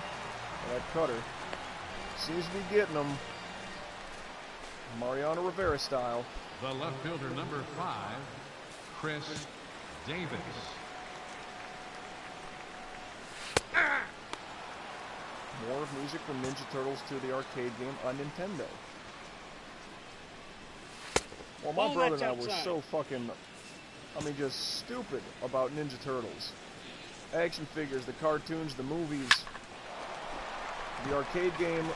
That cutter seems to be getting them. Mariano Rivera style. The left fielder, number 5, Chris Davis. More music from Ninja Turtles to the arcade game on Nintendo. Well, my Oh, brother that's and I were outside. so fucking I mean, just stupid about Ninja Turtles. Action figures, the cartoons, the movies, the arcade game,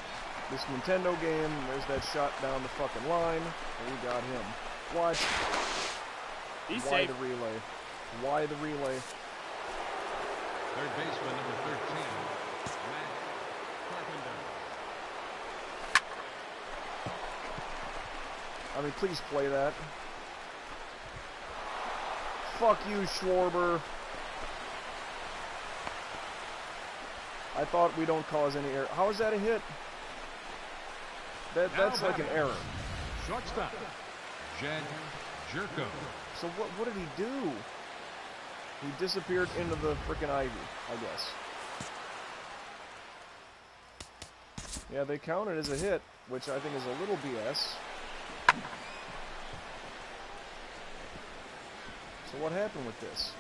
this Nintendo game. There's that shot down the fucking line. And we got him. What? He's Why safe. the relay? Why the relay? Third baseman number 13, Matt Carpenter. I mean, please play that. Fuck you, Schwarber. I thought we don't cause any error. How is that a hit? That's like an error. Shortstop, Jed Jerko. So what did he do? He disappeared into the frickin' ivy, I guess. Yeah, they count it as a hit, which I think is a little BS. So what happened with this?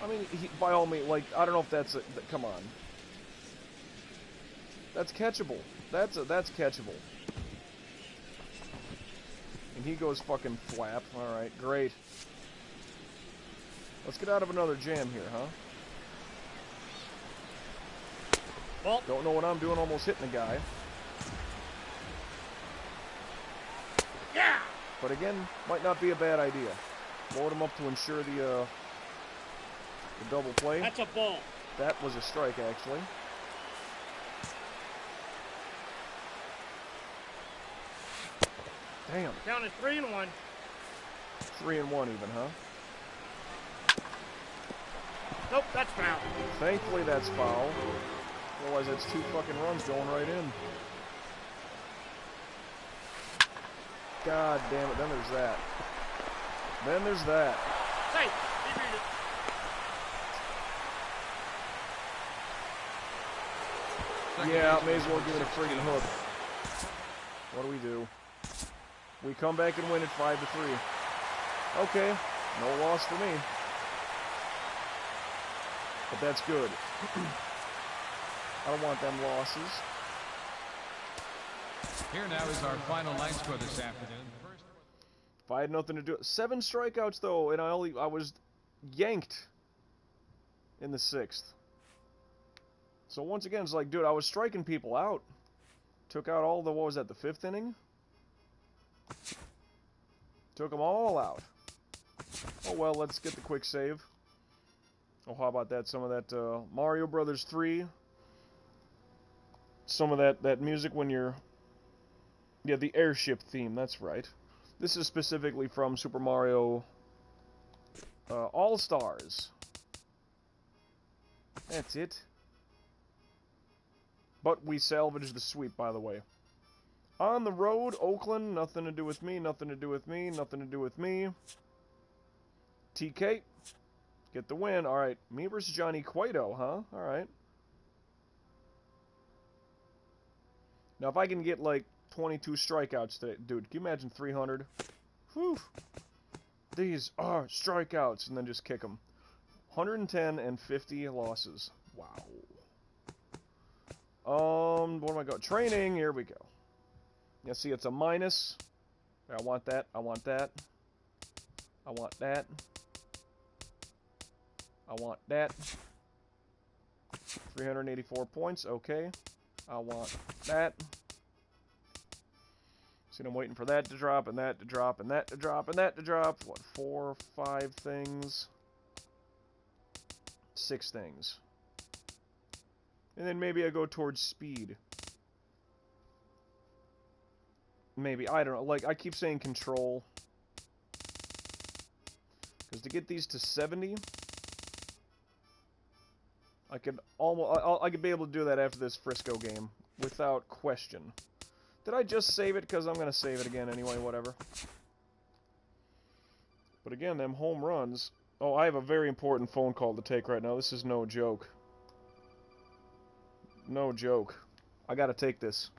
I mean, by all means, like, I don't know if that's come on. That's catchable. That's catchable. And he goes fucking thwap. Alright, great. Let's get out of another jam here, huh? Ball. Don't know what I'm doing, almost hitting a guy. Yeah. But again, might not be a bad idea. Load him up to ensure the double play. That's a ball. That was a strike, actually. Damn. Count is 3-1. 3-1 even, huh? Nope, that's foul. Thankfully that's foul. Otherwise that's 2 fucking runs going right in. God damn it, then there's that. Then there's that. Hey, he beat it. Yeah, may as well give it a friggin' hook. What do? We come back and win it 5-3. Okay, no loss for me. But that's good. I don't want them losses. Here now is our final line score this afternoon. If I had nothing to do, 7 strikeouts though, and I was yanked in the 6th. So once again, it's like, dude, I was striking people out. Took out all the, what was that, the 5th inning? Took them all out. Oh well, let's get the quick save. Oh, how about that? Some of that Mario Brothers 3. Some of that music when you're... Yeah, the airship theme, that's right. This is specifically from Super Mario All-Stars. That's it. But we salvaged the sweep, by the way. On the road, Oakland, nothing to do with me, nothing to do with me, nothing to do with me. TK, get the win. Alright, me versus Johnny Cueto, huh? Alright. Now, if I can get, like, 22 strikeouts today, dude, can you imagine 300? Whew. These are strikeouts, and then just kick them. 110 and 50 losses. Wow. What am I going? Training, here we go. Yeah, see, it's a minus. I want that, I want that. I want that. I want that. 384 points, okay. I want that. See, I'm waiting for that to drop, and that to drop, and that to drop, and that to drop. What, 4, 5 things? 6 things. And then maybe I go towards speed. Maybe, I don't know. Like, I keep saying control. Because to get these to 70, I could almost, I could be able to do that after this Frisco game, without question. Did I just save it? Because I'm going to save it again anyway, whatever. But again, them home runs... Oh, I have a very important phone call to take right now. This is no joke. No joke. I gotta take this.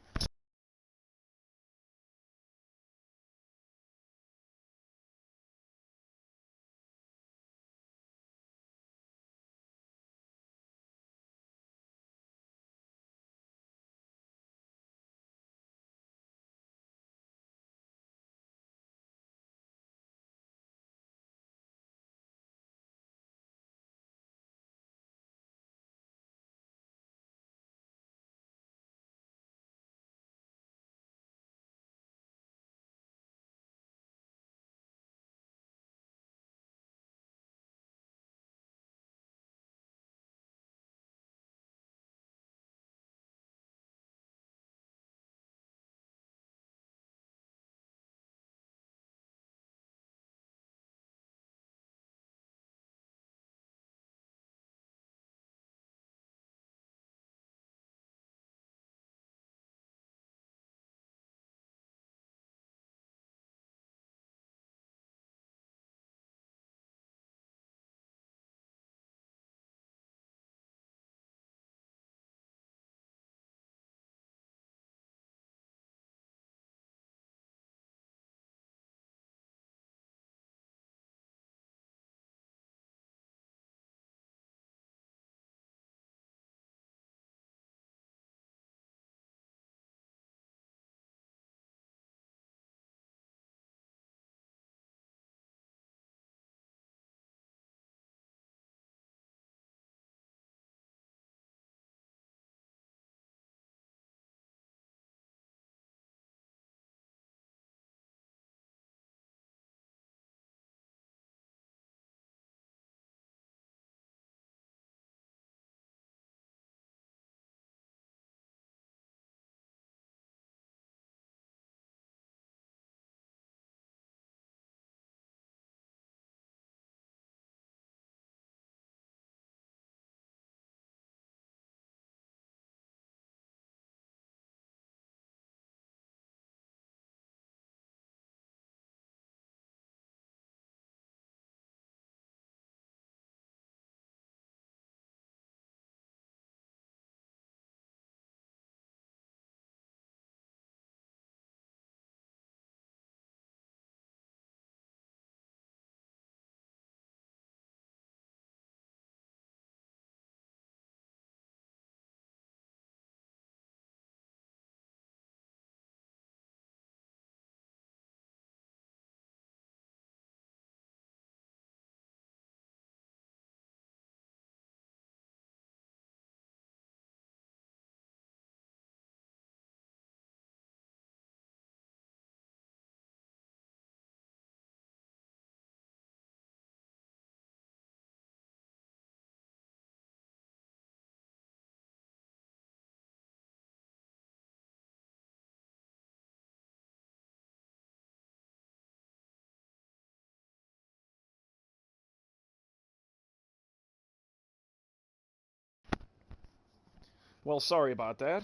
Well, sorry about that,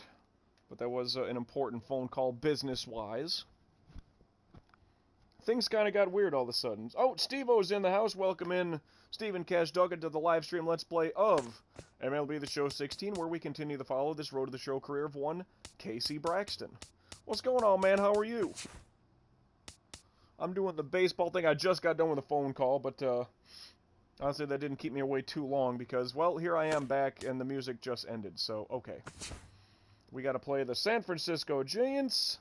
but that was an important phone call business-wise. Things kind of got weird all of a sudden. Oh, Steve-O's in the house. Welcome in Stephen Cash Duggan to the live stream Let's Play of MLB The Show 16, where we continue to follow this road to the show career of one Casey Braxton. What's going on, man? How are you? I'm doing the baseball thing. I just got done with a phone call, but honestly, that didn't keep me away too long because, well, here I am back, and the music just ended, so, okay. We gotta play the San Francisco Giants.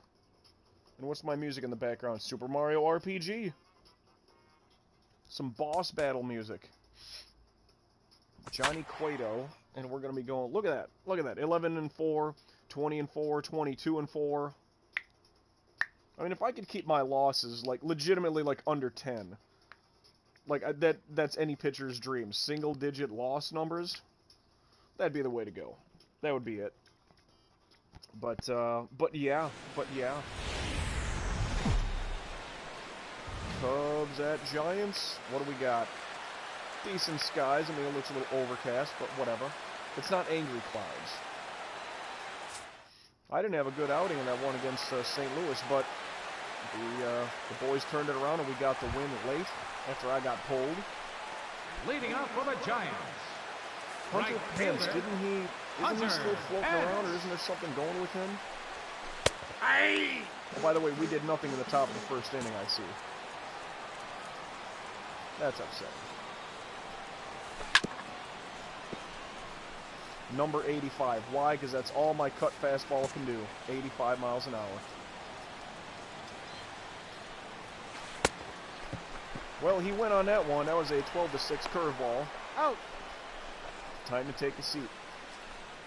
And what's my music in the background? Super Mario RPG. Some boss battle music. Johnny Cueto, and we're gonna be going, look at that, 11-4, 20-4, 22-4. I mean, if I could keep my losses, like, legitimately, like, under 10, like, that's any pitcher's dream. Single-digit loss numbers, that'd be the way to go. That would be it. But yeah. Cubs at Giants. What do we got? Decent skies. I mean, it looks a little overcast, but whatever. It's not angry clouds. I didn't have a good outing in that one against St. Louis, but the boys turned it around and we got the win late after I got pulled. Leading off for the Giants. Hunter Right Pence, fielder, isn't he still floating around, or isn't there something going with him? Aye! Oh, by the way, we did nothing in the top of the first inning, I see. That's upsetting. Number 85. Why? Because that's all my cut fastball can do. 85 miles an hour. Well, he went on that one. That was a 12-6 curveball. Out! Time to take a seat.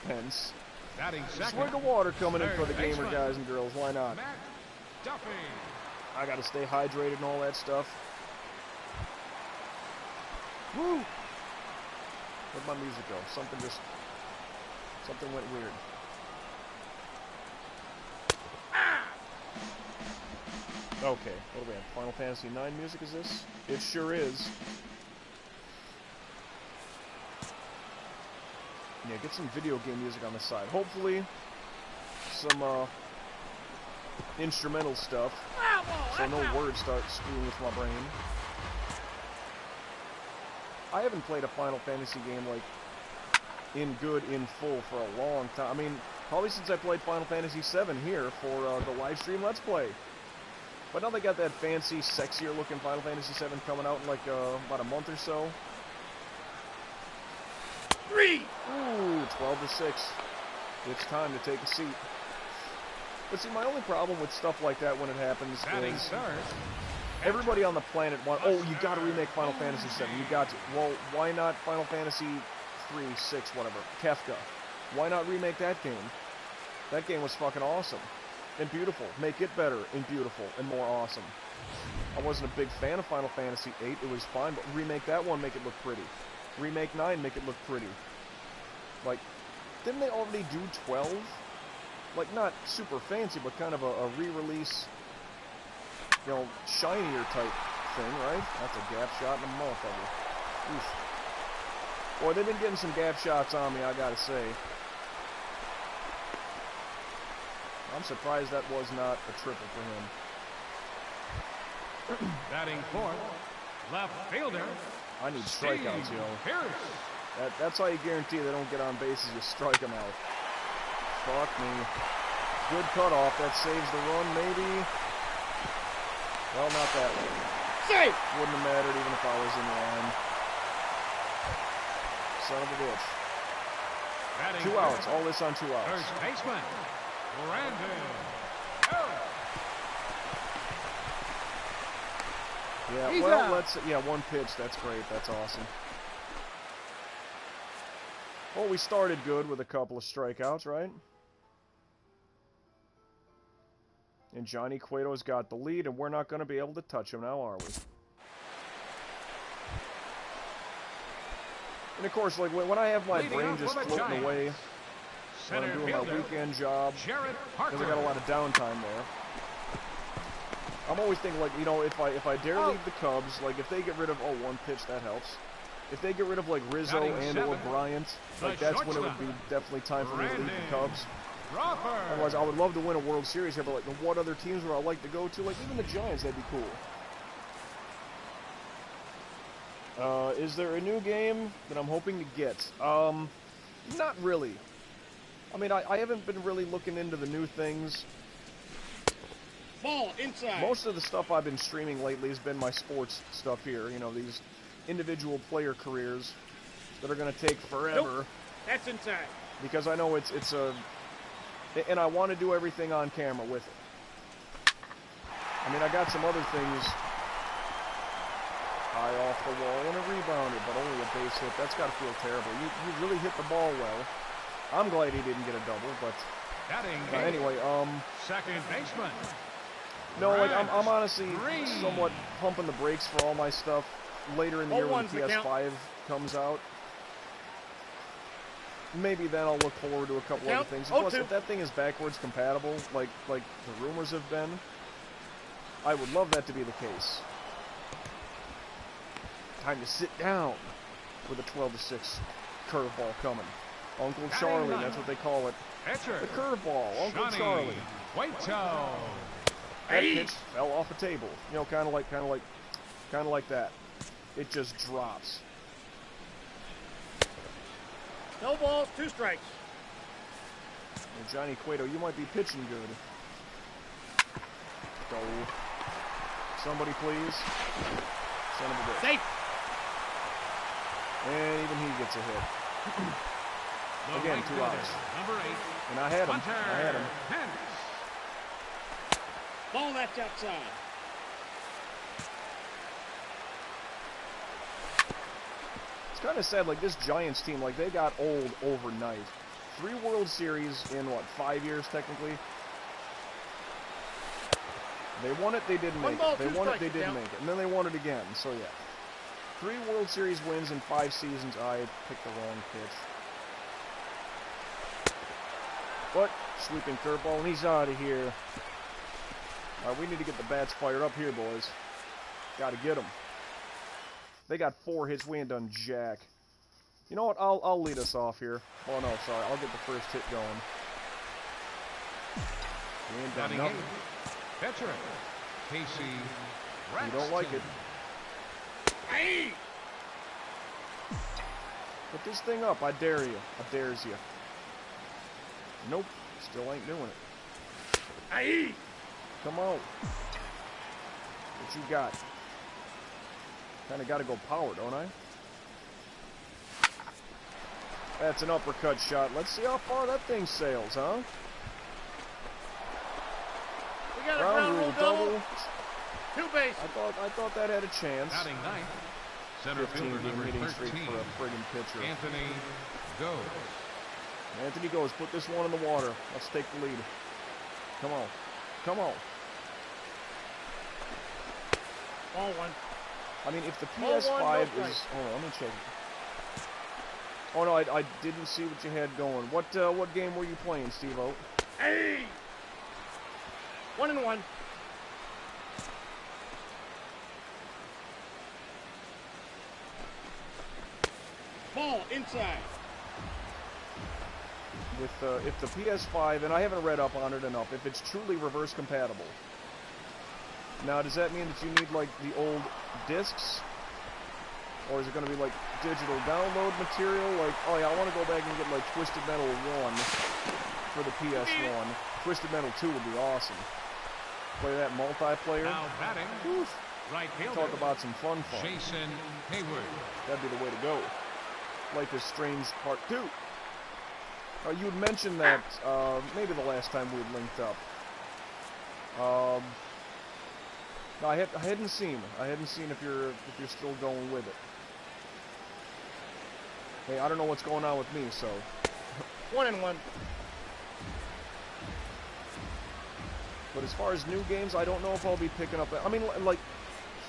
Pence. Batting second. Swig of water coming in for the Third gamer baseman. guys and girls. Why not? Matt Duffy. I gotta stay hydrated and all that stuff. Woo! Where'd my music go? Something went weird. Okay, what do we have? Final Fantasy IX music is this? It sure is. Yeah, get some video game music on the side. Hopefully, some, instrumental stuff. So no words start screwing with my brain. I haven't played a Final Fantasy game, like, in full for a long time. I mean, probably since I played Final Fantasy VII here for the live stream Let's Play. But now they got that fancy, sexier-looking Final Fantasy VII coming out in, like, about a month or so. 3! Ooh, 12-6. It's time to take a seat. But see, my only problem with stuff like that when it happens Batting is third. everybody on the planet wants, oh, you gotta remake Final Fantasy VII, you got to. Well, why not Final Fantasy 3, 6, whatever, Kefka? Why not remake that game? That game was fucking awesome. And beautiful. Make it better and beautiful and more awesome. I wasn't a big fan of Final Fantasy 8, it was fine, but remake that one, make it look pretty. Remake 9, make it look pretty. Like, didn't they already do 12? Like, not super fancy, but kind of a re-release, you know, shinier type thing, right? That's a gap shot in the motherfucker. Oof. Boy, they've been getting some gap shots on me, I gotta say. I'm surprised that was not a triple for him. Batting fourth. Left fielder. I need strikeouts, yo. Pierce. That's how you guarantee they don't get on bases. You strike them out. Fuck me. Good cutoff. That saves the run, maybe. Well, not that one. Safe! Wouldn't have mattered even if I was in line. Son of a bitch. Batting 2 outs. All this on 2 outs. First baseman. Brandon. Yeah, He's well, out. yeah, one pitch. That's great. That's awesome. Well, we started good with a couple of strikeouts, right? And Johnny Cueto's got the lead, and we're not going to be able to touch him now, are we? And of course, like, when I have my Leading brain off just for the floating Giants. away, when Center I'm doing my fielder. weekend job, Jared because I got a Parker. lot of downtime there, I'm always thinking, like, you know, if I dare leave the Cubs, like, if they get rid of, oh, one pitch, that helps. If they get rid of like Rizzo Batting and seven, or Bryant, like the that's when it would shortstop, be definitely time for me to leave Brandon the Cubs. Crawford. Otherwise, I would love to win a World Series here, but like, what other teams would I like to go to? Like even the Giants, that'd be cool. Is there a new game that I'm hoping to get? Not really. I mean, I haven't been really looking into the new things. Ball inside. Most of the stuff I've been streaming lately has been my sports stuff here. You know, these individual player careers that are going to take forever. Nope. That's inside. Because I know it's a... And I want to do everything on camera with it. I mean, I got some other things. High off the wall and a rebounder, but only a base hit. That's got to feel terrible. You really hit the ball well. I'm glad he didn't get a double, but... anyway, Second baseman. No, like, I'm honestly somewhat pumping the brakes for all my stuff later in the year when the PS5 comes out. Maybe then I'll look forward to a couple other things. Plus, if that thing is backwards compatible, like the rumors have been, I would love that to be the case. Time to sit down with a 12-6 curveball coming. Uncle Charlie, that's what they call it. The curveball, Uncle Charlie. Waito. That pitch fell off a table. You know, kind of like that. It just drops. No balls, 2 strikes. Well, Johnny Cueto, you might be pitching good. Go. Somebody, please. Son of a bitch. Safe. And even he gets a hit. Again, 2 outs. Number 8. And I had him. I had him. Ball that's outside. It's kind of sad, like, this Giants team, like, they got old overnight. 3 World Series in, what, 5 years, technically? They won it, they didn't make it. They won it, they didn't make it. And then they won it again, so yeah. 3 World Series wins in 5 seasons. I picked the wrong pitch. But, sweeping curveball, and he's out of here. Alright, we need to get the bats fired up here, boys. Gotta get them. They got 4 hits, we ain't done jack. You know what, I'll lead us off here. Oh no, sorry, I'll get the first hit going. We ain't done nothing. Pitcher, Casey. You don't like it. Aye. Put this thing up, I dare you. I dares you. Nope, still ain't doing it. Aye. Come on. What you got? Kinda gotta go power, don't I? That's an uppercut shot. Let's see how far that thing sails, huh? We got a Ground rule double. 2 base. I thought that had a chance. Batting 9th. Center 15 fielder game number hitting 13. streak for a friggin' pitcher. Anthony goes. Anthony goes. Put this one in the water. Let's take the lead. Come on. Come on. Ball 1. I mean, if the Ball PS5 one, no is... strike. Hold on, let me check. Oh, no, I didn't see what you had going. What game were you playing, Steve-O? Hey! 1-1. Ball inside. With if the PS5, and I haven't read up on it enough, if it's truly reverse compatible. Now, does that mean that you need, like, the old discs? Or is it going to be, like, digital download material? Like, oh yeah, I want to go back and get, like, Twisted Metal 1 for the PS1. Twisted Metal 2 would be awesome. Play that multiplayer. Now batting. Oof. Right fielder. Talk about some fun. Jason Hayward. That'd be the way to go. Life is Strange Part 2. You had mentioned that maybe the last time we had linked up. No, I hadn't seen. I hadn't seen if you're still going with it. Hey, I don't know what's going on with me, so 1-1. But as far as new games, I don't know if I'll be picking up. I mean, like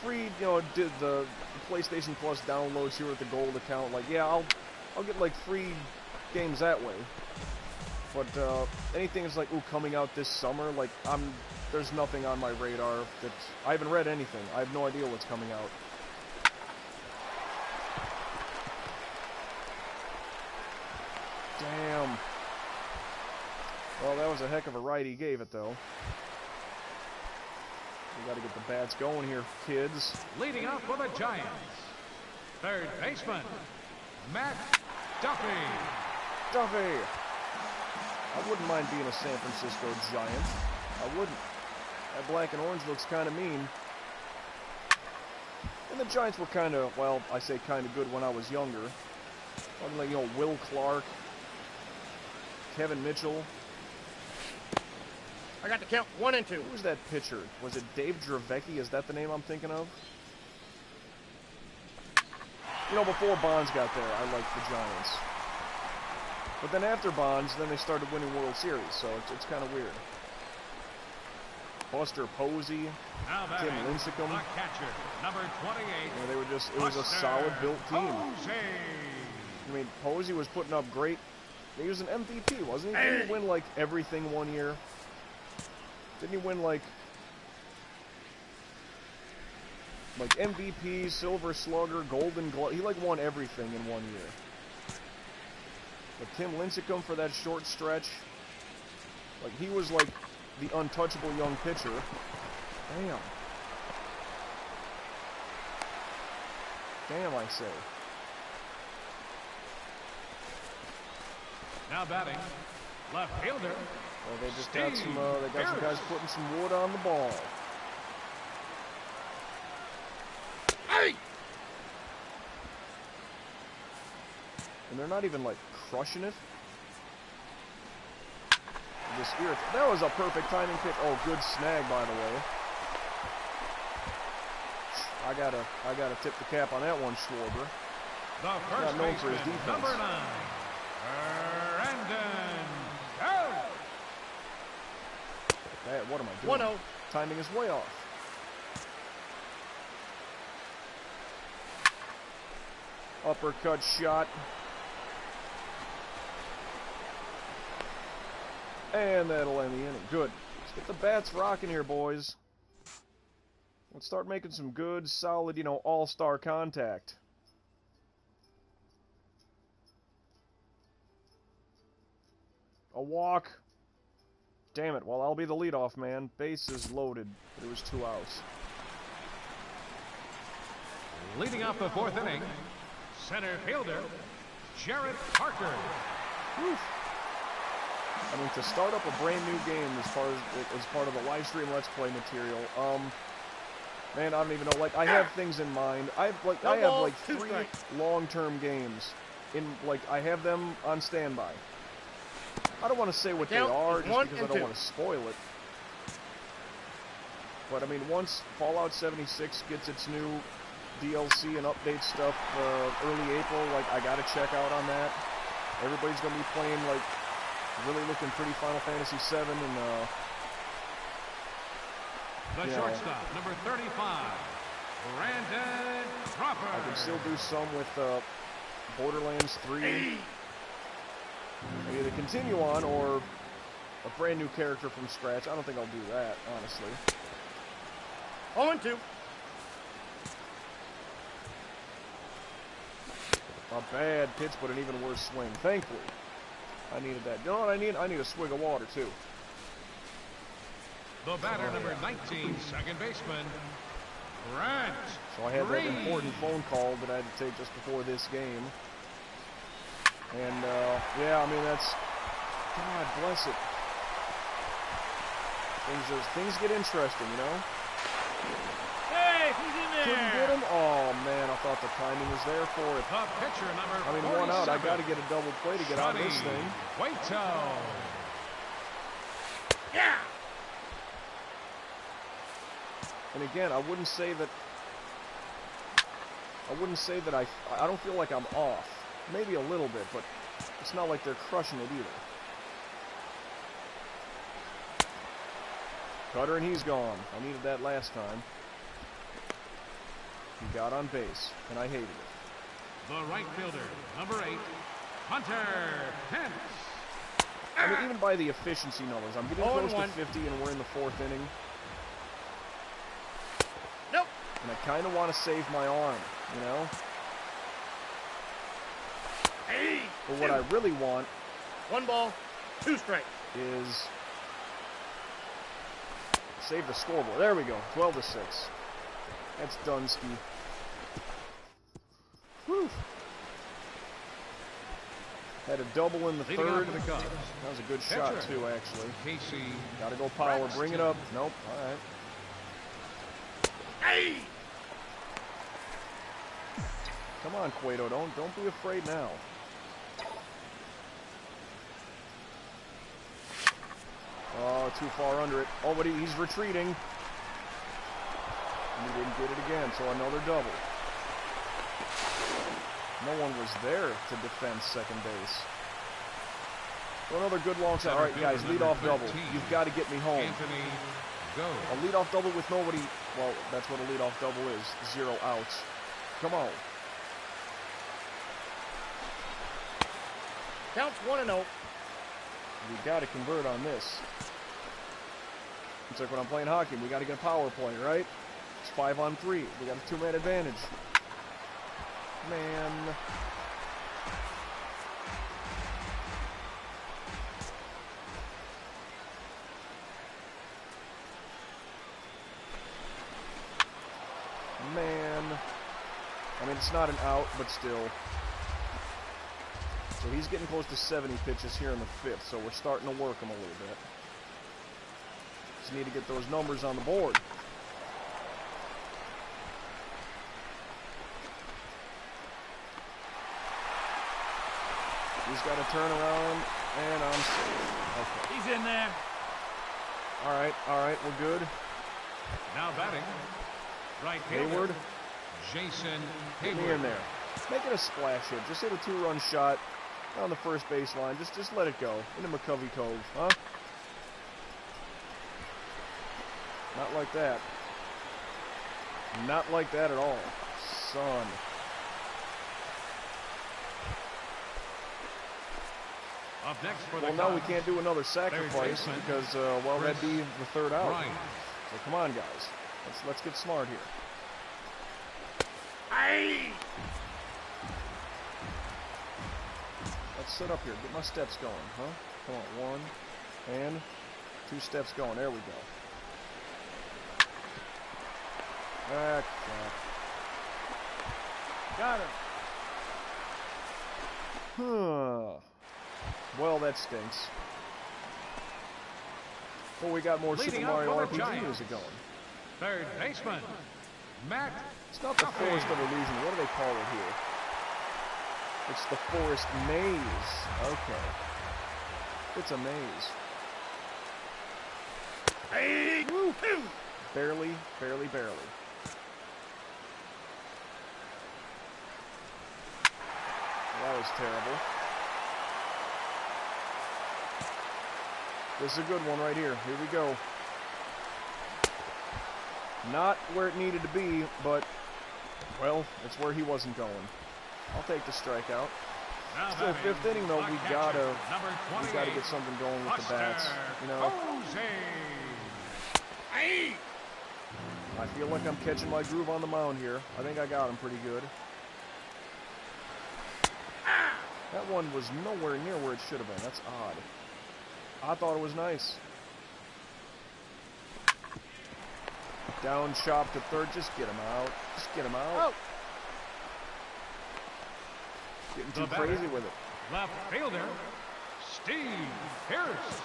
free, you know, did the PlayStation Plus downloads here with the Gold account. Like, yeah, I'll get like free games that way. But anything is like, ooh, coming out this summer, like there's nothing on my radar that I haven't read anything. I have no idea what's coming out. Damn. Well, that was a heck of a right he gave it, though. We got to get the bats going here, kids. Leading off for the Giants, third baseman, Matt Duffy. Duffy! I wouldn't mind being a San Francisco Giant. I wouldn't. That black and orange looks kind of mean. And the Giants were kind of, well, I say kind of good when I was younger. Like, you know, Will Clark, Kevin Mitchell. I got to count 1 and 2. Who was that pitcher? Was it Dave Dravecki? Is that the name I'm thinking of? You know, before Bonds got there, I liked the Giants. But then after Bonds, then they started winning World Series, so it's kind of weird. Buster Posey, Tim Lincecum. The catcher, number 28. Yeah, they were just, it was a solid built team. I mean, Posey was putting up great. He was an MVP, wasn't he? Didn't he win like everything one year? Didn't he win like MVP, Silver Slugger, Golden Glove? He like won everything in one year. But Tim Lincecum for that short stretch, like he was like the untouchable young pitcher. Damn. Damn, I say. Now batting, left fielder. Well, they just got some. They got some guys putting some wood on the ball. Hey! And they're not even like crushing it. Just that was a perfect timing pitch. Oh, good snag, by the way. I gotta tip the cap on that one, Schwarber. The first known for his baseman, defense. number 9, Brandon. Go! What am I doing? 1-0. Timing is way off. Uppercut shot. And that'll end the inning. Good. Let's get the bats rocking here, boys. Let's start making some good, solid, you know, all-star contact. A walk. Damn it. Well, I'll be the leadoff man. Bases loaded. But it was 2 outs. Leading off the 4th inning, center fielder, Jarrett Parker. Whew. I mean, to start up a brand new game as part of the live stream Let's Play material, man, I don't even know. Like, I have things in mind. I have like 3 long-term games in, like, I have them on standby. I don't want to say what they are just because I don't want to spoil it. But I mean, once Fallout 76 gets its new DLC and update stuff early April, like, I gotta check out on that. Everybody's gonna be playing, like, really looking pretty Final Fantasy VII, and The shortstop, number 35, Brandon Crawford. I can still do some with Borderlands 3. Either continue on or a brand new character from scratch. I don't think I'll do that, honestly. 0-2. A bad pitch, but an even worse swing. Thankfully. I needed that. You know what I need? I need a swig of water, too. The batter, number 19, second baseman, Grant. So I had that important phone call that I had to take just before this game. And, yeah, I mean, that's... God bless it. Things get interesting, you know? Hey, he's in there. Couldn't get him? Oh, man, I thought the timing was there for it. The pitcher, number 47. I mean, 1 out. I got to get a double play to get out of this thing. Waito. Yeah. And again, I wouldn't say that I don't feel like I'm off. Maybe a little bit, but it's not like they're crushing it either. Cutter, and he's gone. I needed that last time. He got on base, and I hated it. The right fielder, number 8, Hunter Pence. I mean, even by the efficiency numbers, I'm getting close to 50, and we're in the 4th inning. Nope. And I kind of want to save my arm, you know? Hey. But what I really want 1 ball, 2 strikes. is save the scoreboard. There we go. 12-6. That's Dunsky. Whew. Had a double in the Leading third. off for the Cubs. That was a good shot Pitcher. too, actually. Casey. Gotta go power. Bring it up. Nope. All right. Hey! Come on, Cueto. Don't be afraid now. Oh, too far under it. Oh, but he's retreating. And he didn't get it again, so another double. No one was there to defend second base. So another good long shot. All right, guys, leadoff double. You've got to get me home. Anthony, go. A leadoff double with nobody. Well, that's what a leadoff double is. 0 outs. Come on. Counts 1-0. We got to convert on this. It's like when I'm playing hockey. We got to get a power play, right? It's 5-on-3. We got a 2-man advantage. Man. Man. I mean, it's not an out, but still. So he's getting close to 70 pitches here in the 5th, so we're starting to work him a little bit. Just need to get those numbers on the board. He's got to turn around, and I'm safe. Okay. He's in there. All right, we're good. Now batting. Right fielder, Hayward, Jason get me Hayward. in there. Make it a splash hit. Just hit a 2-run shot on the first baseline. Just let it go into McCovey Cove, huh? Not like that. Not like that at all, son. Up next for the Well, now we Cubs, can't do another sacrifice baseman, because, well, that'd be the 3rd out. Bryant. So come on, guys. Let's get smart here. Hey! Let's sit up here. Get my steps going, huh? Come on, 1 and 2 steps going. There we go. Ah, crap. Got him. Huh. Well, that stinks. Well, we got more Leading Super up Mario for the RPG Giants. music going. Third baseman, Matt. It's not the Forest of Illusion. What do they call it here? It's the Forest Maze. Okay. It's a maze. Hey! Woo. Barely, barely, barely. That was terrible. This is a good one right here. Here we go. Not where it needed to be, but, well, it's where he wasn't going. I'll take the strikeout. Now Still batting, 5th inning though. the We catcher, gotta number get something going with the bats. You know, Jose. Hey! I feel like I'm catching my groove on the mound here. I think I got him pretty good. That one was nowhere near where it should have been. That's odd. I thought it was nice. Down chop to 3rd. Just get him out. Just get him out. Oh! Getting The too batter, crazy with it. Left fielder, Steve Pierce.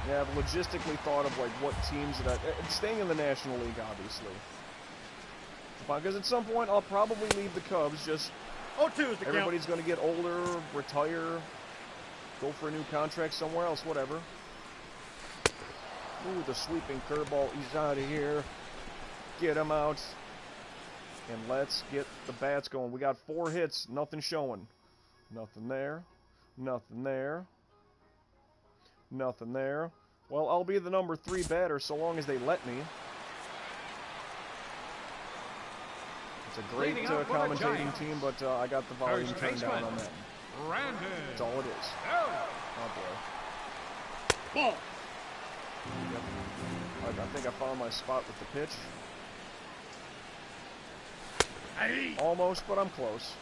Yeah, I've logistically thought of like what teams that staying in the National League, obviously. Because at some point I'll probably leave the Cubs. Just 0-2 is the count. everybody's going to get older, retire, go for a new contract somewhere else, whatever. Ooh, the sweeping curveball. He's out of here. Get him out. And let's get the bats going. We got 4 hits. Nothing showing. Nothing there. Nothing there. Nothing there. Well, I'll be the number 3 batter so long as they let me. It's a great Leading up for the commentating Giants. team, but I got the volume First turned down baseman, on that. Brandon. That's all it is. Oh. Oh boy. Ball. Yep. I think I found my spot with the pitch. Hey. Almost, but I'm close.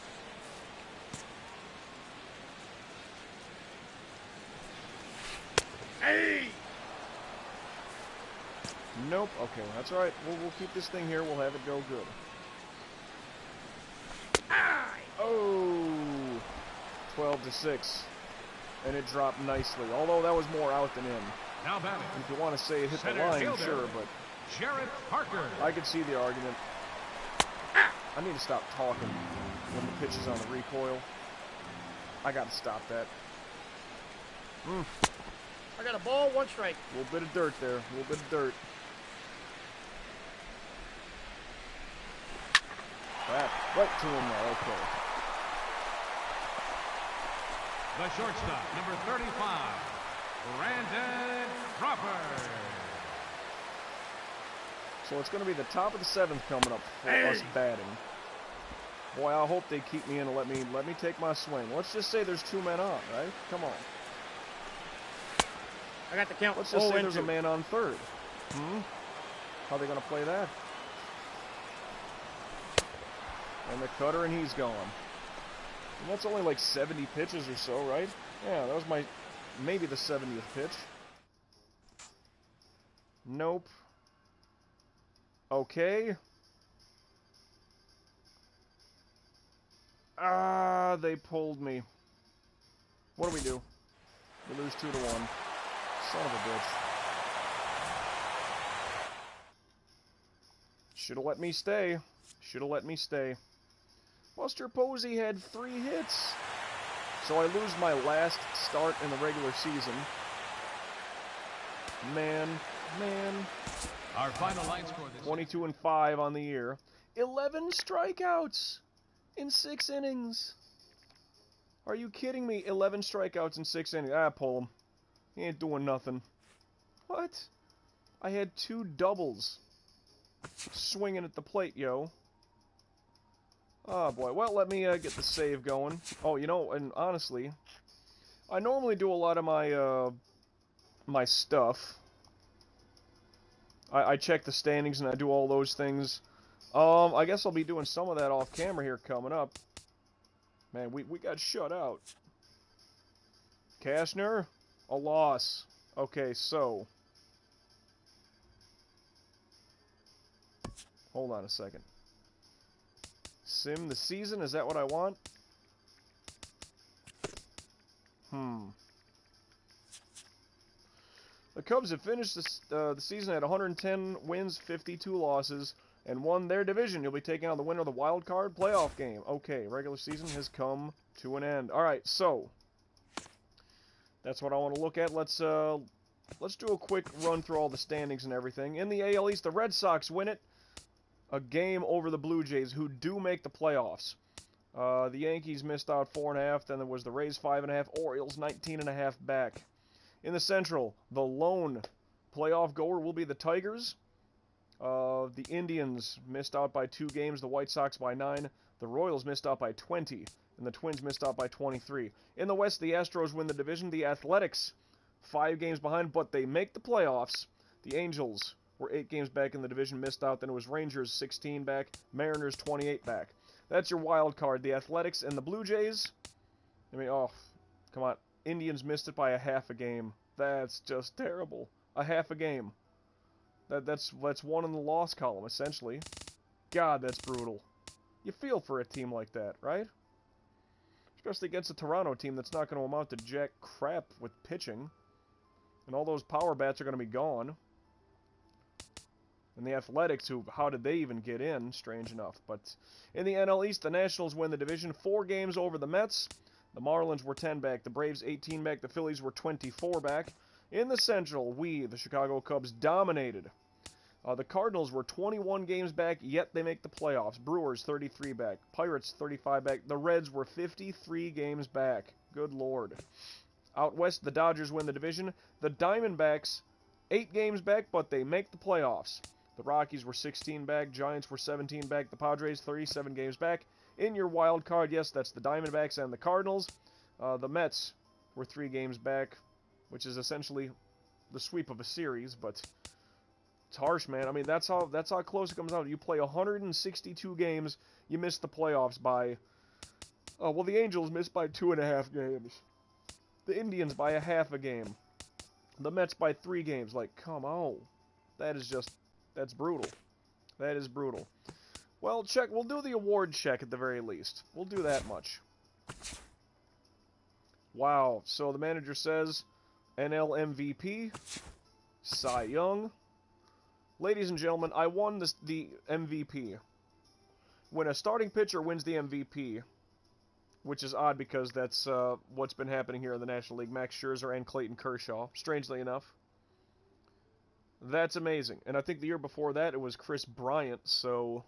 Hey. Nope. Okay, that's all right. We'll keep this thing here. We'll have it go good. Aye. Oh, 12-6, and it dropped nicely. Although that was more out than in. Now batting. If you want to say it hit the Center line, fielder, sure, but Jarrett Parker. I could see the argument. I need to stop talking when the pitch is on the recoil. I got to stop that. I got a ball, 1 strike. A little bit of dirt there. A little bit of dirt. That right to him there. Okay. The shortstop, number 35, Brandon Crawford. So it's going to be the top of the 7th coming up for us batting. Boy, I hope they keep me in and let me take my swing. Let's just say there's 2 men on, right? Come on. I got the count. Let's just say there's a man on third. How are they going to play that? And the cutter, and he's gone. And that's only like 70 pitches or so, right? Yeah, that was maybe the 70th pitch. Nope. Okay. Ah, they pulled me. What do we do? We lose 2-1. Son of a bitch. Should have let me stay. Should have let me stay. Buster Posey had 3 hits. So I lose my last start in the regular season. Man. Our final line score this 22-5 on the year. 11 strikeouts in 6 innings. Are you kidding me? 11 strikeouts in 6 innings. Ah, pull him. He ain't doing nothing. What? I had 2 doubles. Swinging at the plate, yo. Oh, boy. Well, let me get the save going. Oh, you know, and honestly, I normally do a lot of my, my stuff. I check the standings and I do all those things. I guess I'll be doing some of that off camera here coming up. Man, we got shut out. Kastner, a loss. Okay, so. Hold on a second. Sim the season, is that what I want? The Cubs have finished the season at 110 wins, 52 losses, and won their division. You'll be taking on the winner of the wild card playoff game. Okay, regular season has come to an end. All right, so that's what I want to look at. Let's do a quick run through all the standings and everything. In the AL East, the Red Sox win it. A game over the Blue Jays, who do make the playoffs. The Yankees missed out 4.5. Then there was the Rays 5.5. Orioles 19.5 back. In the Central, the lone playoff goer will be the Tigers. The Indians missed out by 2 games. The White Sox by 9. The Royals missed out by 20. And the Twins missed out by 23. In the West, the Astros win the division. The Athletics, 5 games behind, but they make the playoffs. The Angels were 8 games back in the division, missed out. Then it was Rangers 16 back, Mariners 28 back. That's your wild card. The Athletics and the Blue Jays. I mean, oh, come on. Indians missed it by a half a game. That's just terrible. A half a game. That's one in the loss column, essentially. God, that's brutal. You feel for a team like that, right? Especially against a Toronto team that's not going to amount to jack crap with pitching. And all those power bats are going to be gone. And the Athletics, who, how did they even get in? Strange enough. But in the NL East, the Nationals win the division 4 games over the Mets. The Marlins were 10 back. The Braves 18 back. The Phillies were 24 back. In the Central, the Chicago Cubs, dominated. The Cardinals were 21 games back, yet they make the playoffs. Brewers 33 back. Pirates 35 back. The Reds were 53 games back. Good Lord. Out west, the Dodgers win the division. The Diamondbacks, 8 games back, but they make the playoffs. The Rockies were 16 back. Giants were 17 back. The Padres 37 games back. In your wild card, yes, that's the Diamondbacks and the Cardinals. The Mets were 3 games back, which is essentially the sweep of a series, but It's harsh, man. I mean, that's how close it comes out. You play 162 games, you miss the playoffs by... well, the Angels missed by 2.5 games. The Indians by a half a game. The Mets by 3 games. Like, come on. That is just... That's brutal. That is brutal. Well, we'll do the award check at the very least. We'll do that much. Wow. So the manager says NL MVP, Cy Young. Ladies and gentlemen, I won the MVP. When a starting pitcher wins the MVP, which is odd because that's what's been happening here in the National League, Max Scherzer and Clayton Kershaw, strangely enough. That's amazing. And I think the year before that, it was Chris Bryant, so...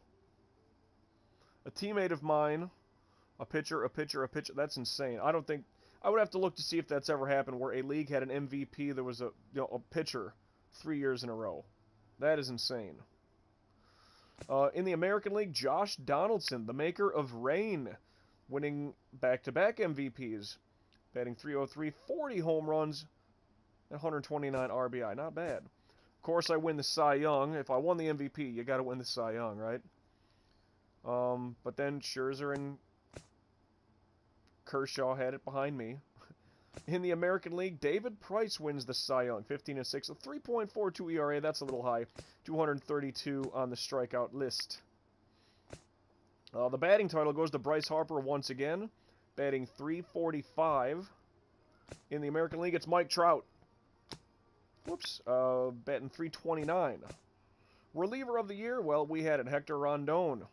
A teammate of mine, a pitcher, that's insane. I don't think... I would have to look to see if that's ever happened where a league had an MVP that was a pitcher 3 years in a row. That is insane. In the American League, Josh Donaldson, the maker of Rain, winning back-to-back MVPs, batting .303, 40 home runs, and 129 RBI. Not bad. Of course, I win the Cy Young. If I won the MVP, you got to win the Cy Young, right? But then Scherzer and Kershaw had it behind me. In the American League, David Price wins the Cy Young, 15-6, a 3.42 ERA. That's a little high. 232 on the strikeout list. The batting title goes to Bryce Harper once again, batting .345. In the American League, it's Mike Trout. Whoops, batting .329. Reliever of the year, well, we had it, Hector Rondon.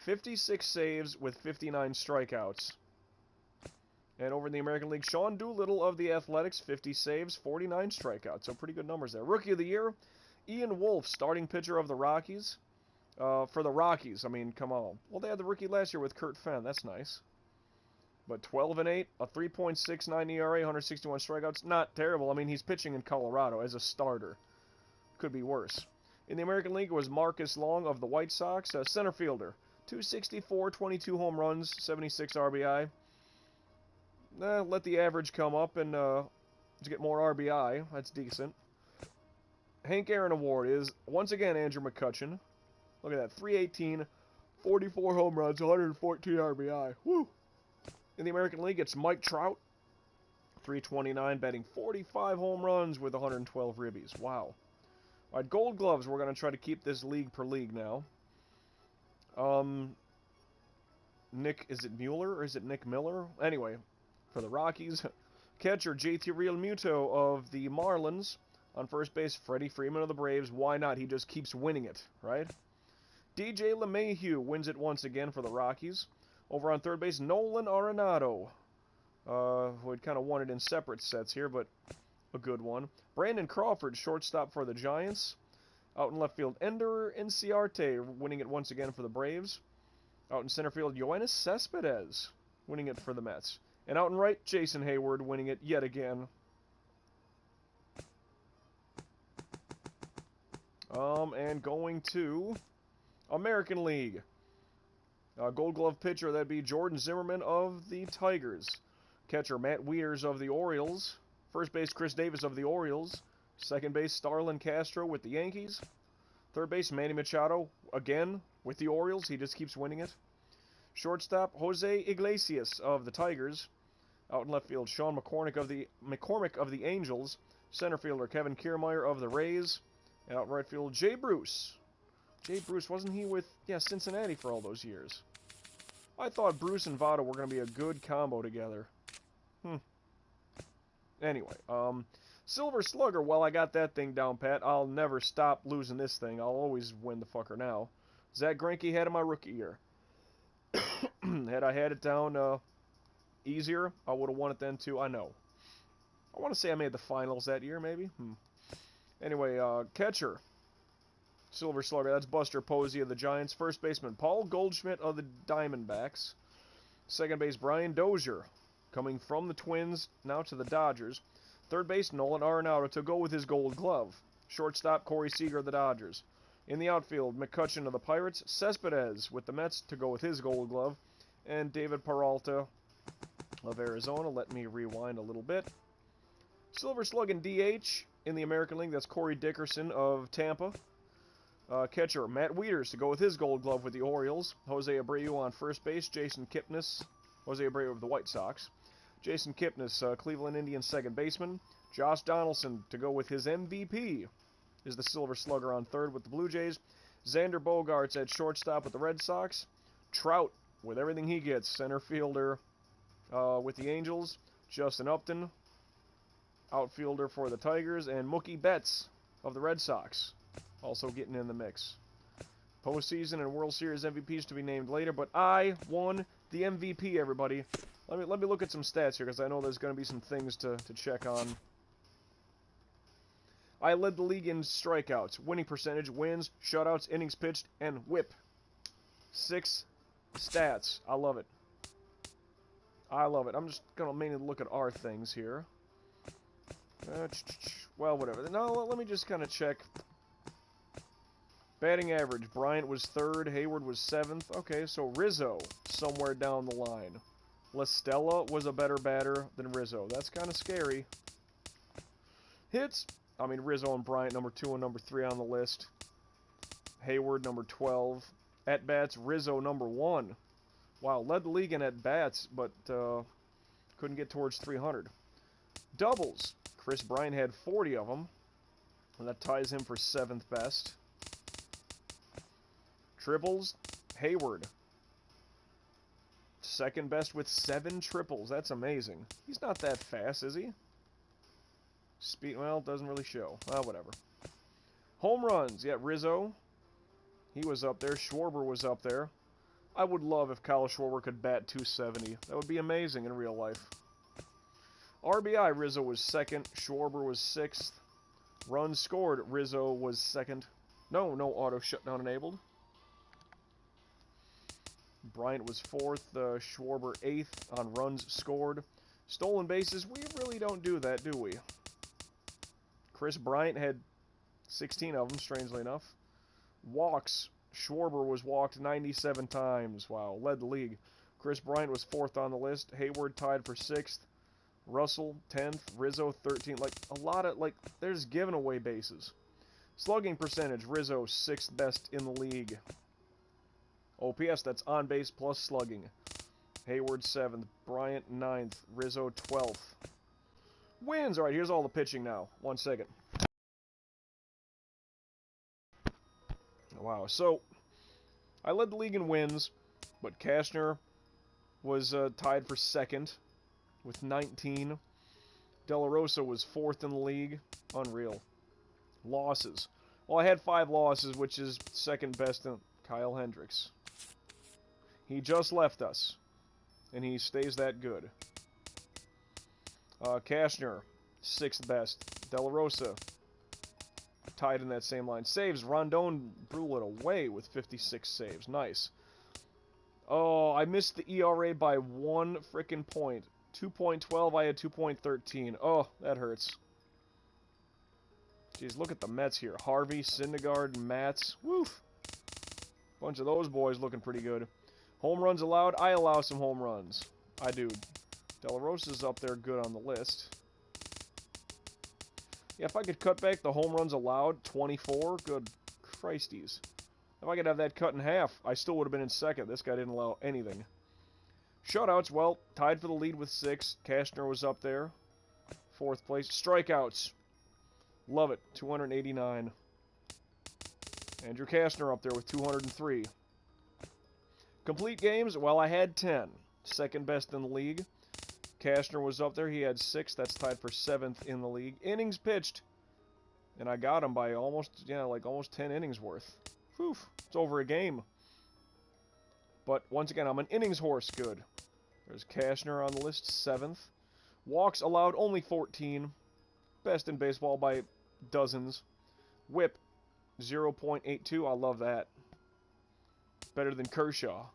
56 saves with 59 strikeouts. And over in the American League, Sean Doolittle of the Athletics, 50 saves, 49 strikeouts. So pretty good numbers there. Rookie of the year, Ian Wolfe, starting pitcher of the Rockies. For the Rockies, I mean, come on. Well, they had the rookie last year with Kurt Fenn. That's nice. But 12-8, a 3.69 ERA, 161 strikeouts. Not terrible. I mean, he's pitching in Colorado as a starter. Could be worse. In the American League was Marcus Long of the White Sox, center fielder. 264, 22 home runs, 76 RBI. Let the average come up and to get more RBI. That's decent. Hank Aaron Award is, once again, Andrew McCutchen. Look at that, 318, 44 home runs, 114 RBI. Woo! In the American League, it's Mike Trout. 329, batting 45 home runs with 112 ribbies. Wow. All right, Gold Gloves. We're going to try to keep this league per league now. Nick, is it Mueller or is it Nick Miller? Anyway, for the Rockies, catcher JT Realmuto of the Marlins. On first base, Freddie Freeman of the Braves. Why not? He just keeps winning it, right? DJ LeMahieu wins it once again for the Rockies. Over on third base, Nolan Arenado, who had kind of won it in separate sets here, but a good one. Brandon Crawford, shortstop for the Giants. Out in left field, Ender Inciarte winning it once again for the Braves. Out in center field, Yoenis Cespedes winning it for the Mets. And out in right, Jason Hayward winning it yet again. And going to American League. Gold Glove pitcher, that'd be Jordan Zimmerman of the Tigers. Catcher, Matt Wieters of the Orioles. First base, Chris Davis of the Orioles. Second base, Starlin Castro with the Yankees. Third base, Manny Machado, again, with the Orioles. He just keeps winning it. Shortstop, Jose Iglesias of the Tigers. Out in left field, Sean McCormick of the Angels. Center fielder, Kevin Kiermaier of the Rays. And out in right field, Jay Bruce. Jay Bruce, wasn't he with, Cincinnati for all those years? I thought Bruce and Votto were going to be a good combo together. Anyway, Silver Slugger, well, I got that thing down pat. I'll never stop losing this thing. I'll always win the fucker now. Zach Greinke had it my rookie year. Had I had it down easier, I would have won it then too. I know. I want to say I made the finals that year, maybe. Anyway, catcher, Silver Slugger, that's Buster Posey of the Giants. First baseman, Paul Goldschmidt of the Diamondbacks. Second base, Brian Dozier, coming from the Twins, now to the Dodgers. Third base, Nolan Arenado to go with his Gold Glove. Shortstop, Corey Seager of the Dodgers. In the outfield, McCutchen of the Pirates. Cespedes with the Mets to go with his Gold Glove. And David Peralta of Arizona. Let me rewind a little bit. Silver Slug and DH in the American League. That's Corey Dickerson of Tampa. Catcher, Matt Wieters to go with his Gold Glove with the Orioles. Jose Abreu on first base. Jason Kipnis, Jose Abreu of the White Sox. Jason Kipnis, Cleveland Indians second baseman. Josh Donaldson to go with his MVP is the Silver Slugger on third with the Blue Jays. Xander Bogaerts at shortstop with the Red Sox. Trout with everything he gets, center fielder with the Angels. Justin Upton, outfielder for the Tigers. And Mookie Betts of the Red Sox, also getting in the mix. Postseason and World Series MVPs to be named later, but I won the MVP, everybody. Let me look at some stats here, because I know there's going to be some things to check on. I led the league in strikeouts, winning percentage, wins, shutouts, innings pitched, and whip. 6 stats. I love it. I love it. I'm just going to mainly look at our things here. Well, whatever. No, let me just kind of check. Batting average. Bryant was 3rd. Hayward was 7th. Okay, so Rizzo somewhere down the line. LaStella was a better batter than Rizzo. That's kind of scary. Hits. I mean, Rizzo and Bryant, number 2 and number 3 on the list. Hayward, number 12. At-bats, Rizzo, number 1. Wow, led the league in at-bats, but couldn't get towards 300. Doubles. Chris Bryant had 40 of them, and that ties him for 7th best. Triples, Hayward. 2nd best with 7 triples. That's amazing. He's not that fast, is he? Speed, well, doesn't really show. Well, whatever. Home runs, yeah, Rizzo. He was up there. Schwarber was up there. I would love if Kyle Schwarber could bat 270. That would be amazing in real life. RBI, Rizzo was 2nd. Schwarber was 6th. Runs scored, Rizzo was 2nd. No auto shutdown enabled. Bryant was 4th. Schwarber 8th on runs scored. Stolen bases, we really don't do that, do we? Chris Bryant had 16 of them, strangely enough. Walks, Schwarber was walked 97 times. Wow, led the league. Chris Bryant was 4th on the list. Hayward tied for 6th. Russell 10th. Rizzo 13th. Like, a lot of, like, there's giving away bases. Slugging percentage, Rizzo 6th best in the league. OPS, that's on base plus slugging. Hayward 7th. Bryant 9th. Rizzo 12th. Wins. All right, here's all the pitching now. 1 second. Wow, so I led the league in wins, but Cashner was tied for 2nd with 19. De La Rosa was 4th in the league. Unreal. Losses. Well, I had 5 losses, which is 2nd best in Kyle Hendricks. He just left us, and he stays that good. Cashner, 6th best. De La Rosa, tied in that same line. Saves, Rondon blew it away with 56 saves. Nice. Oh, I missed the ERA by 1 frickin' point. 2.12, I had 2.13. Oh, that hurts. Jeez, look at the Mets here. Harvey, Syndergaard, Matz. Woof. Bunch of those boys looking pretty good. Home runs allowed. I allow some home runs. I do. De La Rosa's up there good on the list. Yeah, if I could cut back the home runs allowed, 24, good Christies. If I could have that cut in half, I still would have been in 2nd. This guy didn't allow anything. Shutouts, well, tied for the lead with 6. Cashner was up there. 4th place. Strikeouts. Love it. 289. Andrew Cashner up there with 203. Complete games, well, I had 10. 2nd best in the league. Cashner was up there. He had 6. That's tied for 7th in the league. Innings pitched. And I got him by almost 10 innings worth. Whew. It's over a game. But once again, I'm an innings horse. Good. There's Cashner on the list, 7th. Walks allowed, only 14. Best in baseball by dozens. Whip, 0.82. I love that. Better than Kershaw.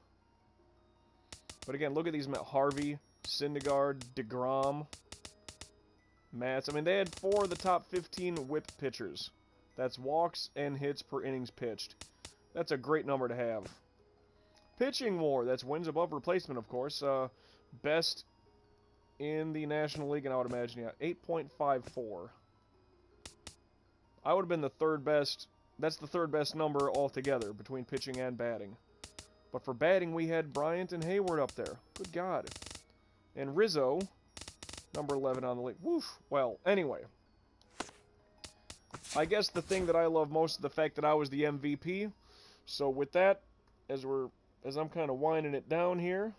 But again, look at these. Harvey, Syndergaard, DeGrom, Matz. I mean, they had 4 of the top 15 whip pitchers. That's walks and hits per innings pitched. That's a great number to have. Pitching WAR, that's wins above replacement, of course. Best in the National League, and I would imagine, yeah, 8.54. I would have been the third best. That's the third best number altogether between pitching and batting. But for batting, we had Bryant and Hayward up there. Good God. And Rizzo, number 11 on the league. Woof. Well, anyway. I guess the thing that I love most is the fact that I was the MVP. So with that, as I'm kind of winding it down here,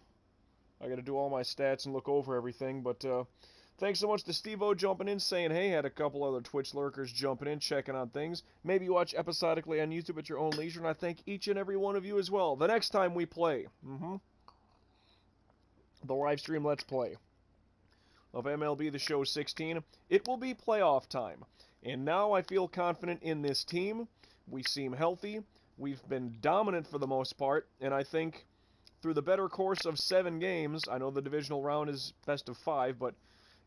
I got to do all my stats and look over everything. But thanks so much to Steve-O jumping in, saying hey. Had a couple other Twitch lurkers jumping in, checking on things. Maybe watch episodically on YouTube at your own leisure, and I thank each and every one of you as well. The next time we play, the live stream Let's Play of MLB The Show 16, it will be playoff time. And now I feel confident in this team. We seem healthy. We've been dominant for the most part, and I think through the better course of 7 games, I know the divisional round is best of 5, but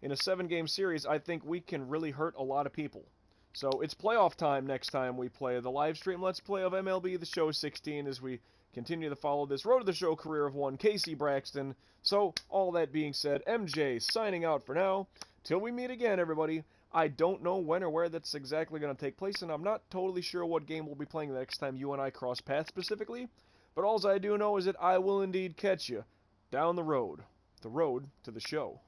in a 7-game series, I think we can really hurt a lot of people. So it's playoff time next time we play the live stream Let's Play of MLB The Show 16 as we continue to follow this Road to the Show career of one Casey Braxton. So, all that being said, MJ signing out for now. Till we meet again, everybody. I don't know when or where that's exactly going to take place, and I'm not totally sure what game we'll be playing the next time you and I cross paths specifically. But all I do know is that I will indeed catch you down the road to the show.